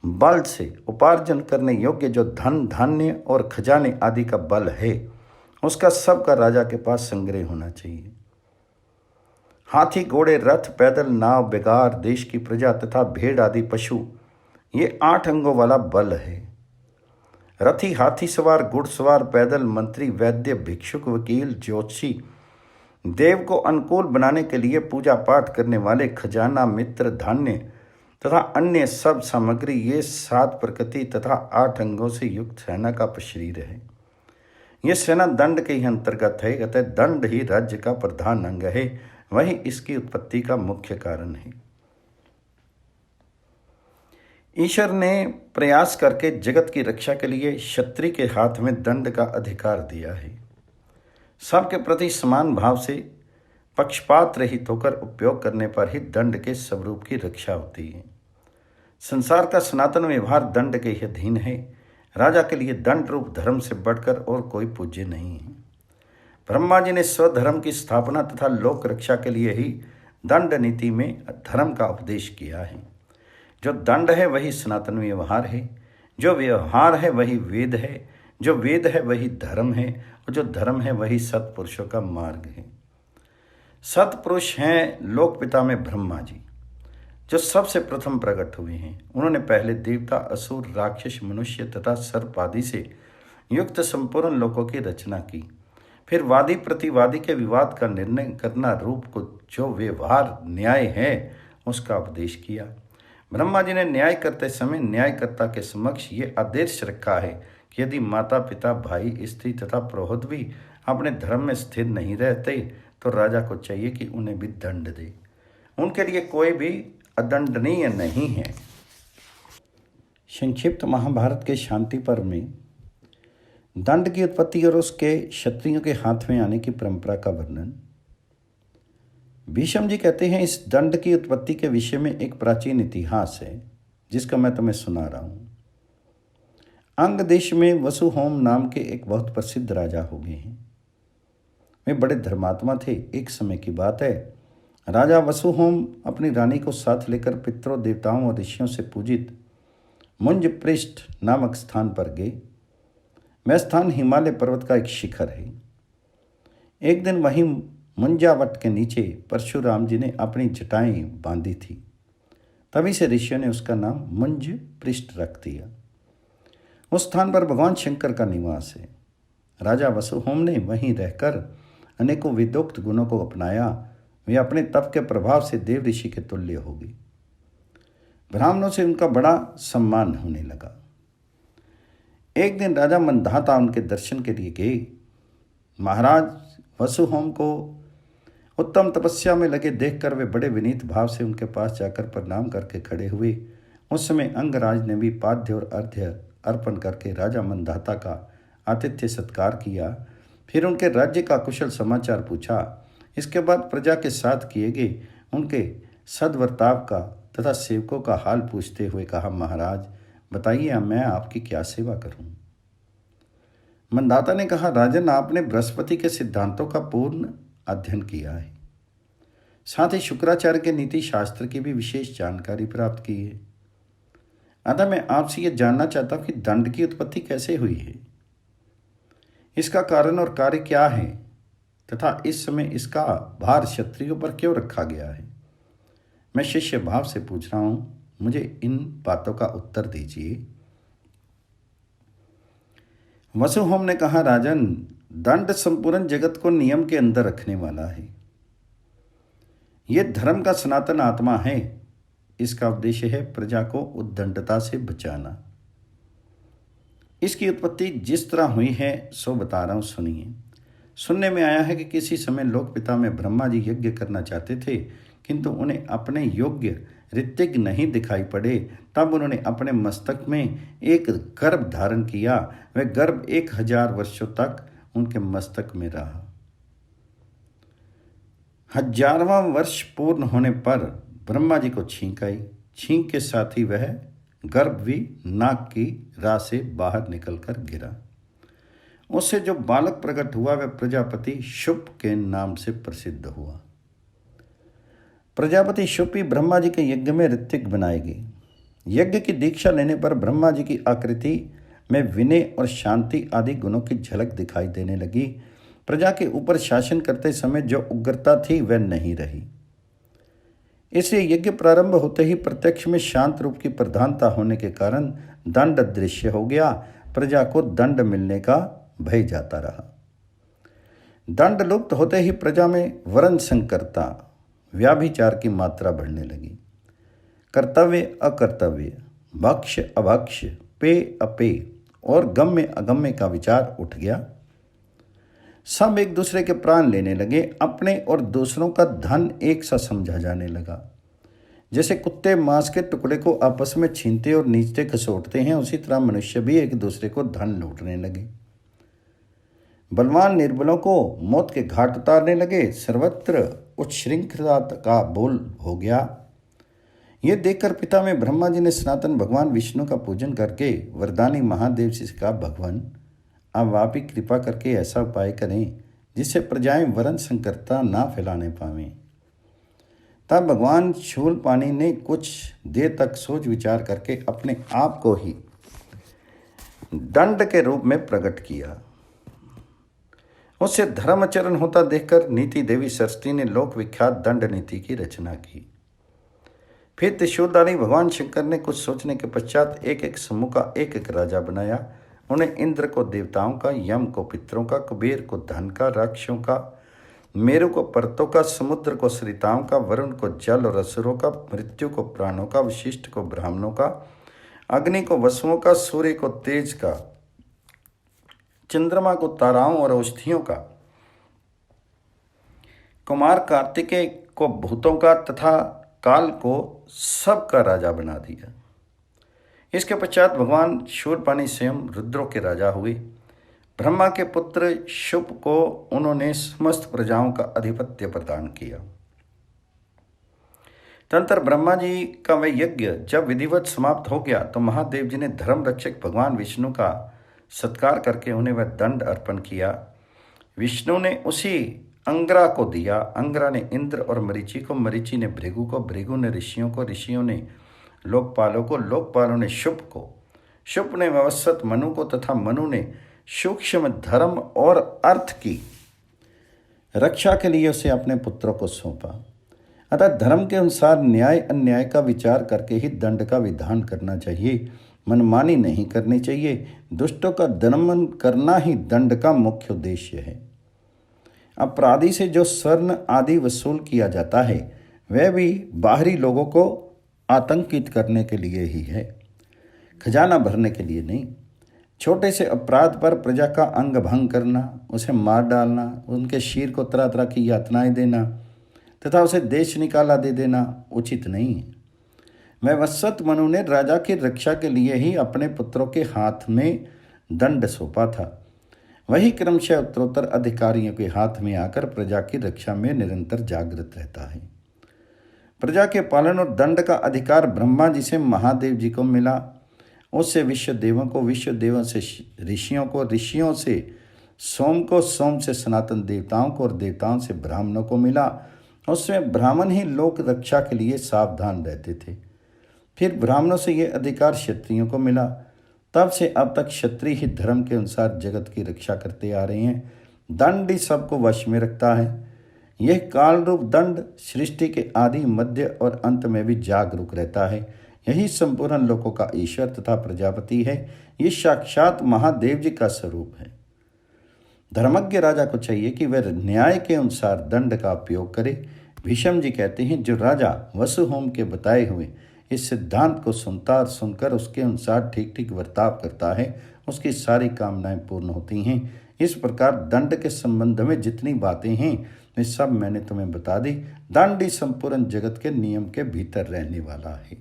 बल से उपार्जन करने योग्य जो धन, धान्य और खजाने आदि का बल है, उसका सबका राजा के पास संग्रह होना चाहिए। हाथी, घोड़े, रथ, पैदल, नाव, बेगार, देश की प्रजा तथा भेड़ आदि पशु, ये 8 अंगों वाला बल है। रथी, हाथी सवार, घुड़सवार, पैदल, मंत्री, वैद्य, भिक्षुक, वकील, ज्योतिषी, देव को अनुकूल बनाने के लिए पूजा पाठ करने वाले, खजाना, मित्र, धान्य तथा अन्य सब सामग्री, ये 7 प्रकृति तथा 8 अंगों से युक्त सेना का शरीर है। ये सेना दंड के ही अंतर्गत है। अतः दंड ही राज्य का प्रधान अंग है। वही इसकी उत्पत्ति का मुख्य कारण है। ईश्वर ने प्रयास करके जगत की रक्षा के लिए क्षत्रिय के हाथ में दंड का अधिकार दिया है। सबके प्रति समान भाव से पक्षपात रहित होकर उपयोग करने पर ही दंड के स्वरूप की रक्षा होती है। संसार का सनातन व्यवहार दंड के ही अधीन है। राजा के लिए दंड रूप धर्म से बढ़कर और कोई पूज्य नहीं है। ब्रह्मा जी ने स्वधर्म की स्थापना तथा लोक रक्षा के लिए ही दंड नीति में धर्म का उपदेश किया है। जो दंड है वही सनातन व्यवहार है, जो व्यवहार है वही वेद है, जो वेद है वही धर्म है, और जो धर्म है वही सत्पुरुषों का मार्ग है। सत्पुरुष हैं लोक पिता में ब्रह्मा जी, जो सबसे प्रथम प्रकट हुए हैं। उन्होंने पहले देवता, असुर, राक्षस, मनुष्य तथा सर्प आदि से युक्त संपूर्ण लोकों की रचना की। फिर वादी प्रतिवादी के विवाद का निर्णय करना रूप को जो व्यवहार न्याय है उसका उपदेश किया। ब्रह्मा जी ने न्याय करते समय न्यायकर्ता के समक्ष ये आदेश रखा है कि यदि माता पिता, भाई, स्त्री तथा पुरोहित भी अपने धर्म में स्थिर नहीं रहते तो राजा को चाहिए कि उन्हें भी दंड दे। उनके लिए कोई भी अदंडनीय नहीं है। संक्षिप्त महाभारत के शांति पर्व में दंड की उत्पत्ति और उसके क्षत्रियों के हाथ में आने की परंपरा का वर्णन। भीष्म जी कहते हैं, इस दंड की उत्पत्ति के विषय में एक प्राचीन इतिहास है जिसका मैं तुम्हें सुना रहा हूँ। अंग देश में वसुहोम नाम के एक बहुत प्रसिद्ध राजा हो गए हैं। वे बड़े धर्मात्मा थे। एक समय की बात है, राजा वसुहोम अपनी रानी को साथ लेकर पितरों, देवताओं और ऋषियों से पूजित मुंज पृष्ठ नामक स्थान पर गए। वह स्थान हिमालय पर्वत का एक शिखर है। एक दिन वहीं मुंजावट के नीचे परशुराम जी ने अपनी जटाएं बांधी थी। तभी से ऋषियों ने उसका नाम मुंज पृष्ठ रख दिया। उस स्थान पर भगवान शंकर का निवास है। राजा वसुहोम ने वहीं रहकर अनेकों वेदोक्त गुणों को अपनाया। वे अपने तप के प्रभाव से देव ऋषि के तुल्य हो गए। ब्राह्मणों से उनका बड़ा सम्मान होने लगा। एक दिन राजा मंधाता उनके दर्शन के लिए गए। महाराज वसुहोम को उत्तम तपस्या में लगे देखकर वे बड़े विनीत भाव से उनके पास जाकर प्रणाम करके खड़े हुए। उस समय अंगराज ने भी पाद्य और अर्घ्य अर्पण करके राजा मंधाता का आतिथ्य सत्कार किया। फिर उनके राज्य का कुशल समाचार पूछा। इसके बाद प्रजा के साथ किए गए उनके सद्वर्ताव का तथा सेवकों का हाल पूछते हुए कहा, महाराज बताइए मैं आपकी क्या सेवा करूं। मंधाता ने कहा, राजन आपने बृहस्पति के सिद्धांतों का पूर्ण अध्ययन किया है, साथ ही शुक्राचार्य के नीति शास्त्र की भी विशेष जानकारी प्राप्त की है। अतः मैं आपसे यह जानना चाहता हूं कि दंड की उत्पत्ति कैसे हुई है, इसका कारण और कार्य क्या है तथा इस समय इसका भार क्षत्रियों पर क्यों रखा गया है। मैं शिष्य भाव से पूछ रहा हूं, मुझे इन बातों का उत्तर दीजिए। वसुहोम ने कहा, राजन दंड संपूर्ण जगत को नियम के अंदर रखने वाला है। यह धर्म का सनातन आत्मा है। इसका उद्देश्य है प्रजा को उद्दंडता से बचाना। इसकी उत्पत्ति जिस तरह हुई है सो बता रहा हूं, सुनिए। सुनने में आया है कि किसी समय लोक पिता में ब्रह्मा जी यज्ञ करना चाहते थे, किंतु उन्हें अपने योग्य ऋतिक नहीं दिखाई पड़े। तब उन्होंने अपने मस्तक में एक गर्भ धारण किया। वह गर्भ 1000 वर्षों तक उनके मस्तक में रहा। 1000वां वर्ष पूर्ण होने पर ब्रह्मा जी को छींक आई। छींक के साथ ही वह गर्भ भी नाक की राह से बाहर निकलकर गिरा। उससे जो बालक प्रकट हुआ वह प्रजापति शुभ के नाम से प्रसिद्ध हुआ। प्रजापति शुभ ही ब्रह्मा जी के यज्ञ में ऋतिक बनाए गए। यज्ञ की दीक्षा लेने पर ब्रह्मा जी की आकृति में विनय और शांति आदि गुणों की झलक दिखाई देने लगी। प्रजा के ऊपर शासन करते समय जो उग्रता थी वह नहीं रही। इसलिए यज्ञ प्रारंभ होते ही प्रत्यक्ष में शांत रूप की प्रधानता होने के कारण दंड अदृश्य हो गया। प्रजा को दंड मिलने का भय जाता रहा। दंड लुप्त होते ही प्रजा में वर्ण संकरता, व्याभिचार की मात्रा बढ़ने लगी। कर्तव्य अकर्तव्य, भक्ष्य अभक्ष्य, पेय अपेय और गम्य अगम्य का विचार उठ गया। सब एक दूसरे के प्राण लेने लगे। अपने और दूसरों का धन एक सा समझा जाने लगा। जैसे कुत्ते मांस के टुकड़े को आपस में छीनते और नीचते खसोटते हैं, उसी तरह मनुष्य भी एक दूसरे को धन लूटने लगे। बलवान निर्बलों को मौत के घाट उतारने लगे। सर्वत्र उच्छृंखलता का बोल हो गया। ये देखकर पिता में ब्रह्मा जी ने सनातन भगवान विष्णु का पूजन करके वरदानी महादेव से कहा, भगवान अब आप ही कृपा करके ऐसा उपाय करें जिससे प्रजाएं वरण संकरता ना फैलाने पावें। तब भगवान शूलपाणि ने कुछ देर तक सोच विचार करके अपने आप को ही दंड के रूप में प्रकट किया। उससे धर्माचरण होता देखकर नीति देवी सरस्वती ने लोक विख्यात दंड नीति की रचना की। फिर त्रिशूलधारी भगवान शंकर ने कुछ सोचने के पश्चात एक एक समूह का एक एक राजा बनाया। उन्हें इंद्र को देवताओं का, यम को पितरों का, कुबेर को धन का, राक्षसों का, मेरु को पर्वतों का, समुद्र को सरिताओं का, वरुण को जल और असुरों का, मृत्यु को प्राणों का, वशिष्ठ को ब्राह्मणों का, अग्नि को वसुओं का, सूर्य को तेज का, चंद्रमा को ताराओं और औषधियों का, कुमार कार्तिकेय को भूतों का तथा काल को सबका राजा बना दिया। इसके पश्चात भगवान शूलपाणि स्वयं रुद्रों के राजा हुए। ब्रह्मा के पुत्र शुभ को उन्होंने समस्त प्रजाओं का आधिपत्य प्रदान किया। तदंतर ब्रह्मा जी का वह यज्ञ जब विधिवत समाप्त हो गया तो महादेव जी ने धर्म रक्षक भगवान विष्णु का सत्कार करके उन्हें वह दंड अर्पण किया। विष्णु ने उसी अंगरा को दिया, अंगरा ने इंद्र और मरीचि को, मरीचि ने भृगु को, भृगु ने ऋषियों को, ऋषियों ने लोकपालों को, लोकपालों ने शुभ को, शुभ ने व्यवस्थित मनु को तथा मनु ने सूक्ष्म धर्म और अर्थ की रक्षा के लिए उसे अपने पुत्रों को सौंपा। अतः धर्म के अनुसार न्याय अन्याय का विचार करके ही दंड का विधान करना चाहिए, मनमानी नहीं करनी चाहिए। दुष्टों का दमन करना ही दंड का मुख्य उद्देश्य है। अपराधी से जो स्वर्ण आदि वसूल किया जाता है वह भी बाहरी लोगों को आतंकित करने के लिए ही है, खजाना भरने के लिए नहीं। छोटे से अपराध पर प्रजा का अंग भंग करना, उसे मार डालना, उनके शीर को तरह तरह की यातनाएं देना तथा उसे देश निकाला दे देना उचित नहीं है। वैवस्वत मनु ने राजा की रक्षा के लिए ही अपने पुत्रों के हाथ में दंड सौंपा था। वही क्रमशः उत्तरोत्तर अधिकारियों के हाथ में आकर प्रजा की रक्षा में निरंतर जागृत रहता है। प्रजा के पालन और दंड का अधिकार ब्रह्मा जी से महादेव जी को मिला, उससे विश्व देवों को, विश्व देवों से ऋषियों को, ऋषियों से सोम को, सोम से सनातन देवताओं को और देवताओं से ब्राह्मणों को मिला। उसमें ब्राह्मण ही लोक रक्षा के लिए सावधान रहते थे। फिर ब्राह्मणों से ये अधिकार क्षत्रियों को मिला। तब से अब तक क्षत्रिय ही धर्म के अनुसार जगत की रक्षा करते आ रहे हैं। दंड ही सबको वश में रखता है। यह काल रूप दंड सृष्टि के आदि, मध्य और अंत में भी जागरूक रहता है। यही संपूर्ण लोकों का ईश्वर तथा प्रजापति है। ये साक्षात महादेव जी का स्वरूप है। धर्मज्ञ राजा को चाहिए कि वह न्याय के अनुसार दंड का उपयोग करे। भीष्म जी कहते हैं, जो राजा वसुहोम के बताए हुए इस सिद्धांत को सुनता और सुनकर उसके अनुसार ठीक ठीक बर्ताव करता है, उसकी सारी कामनाएं पूर्ण होती हैं। इस प्रकार दंड के संबंध में जितनी बातें हैं वे सब मैंने तुम्हें बता दी। दंड ही संपूर्ण जगत के नियम के भीतर रहने वाला है।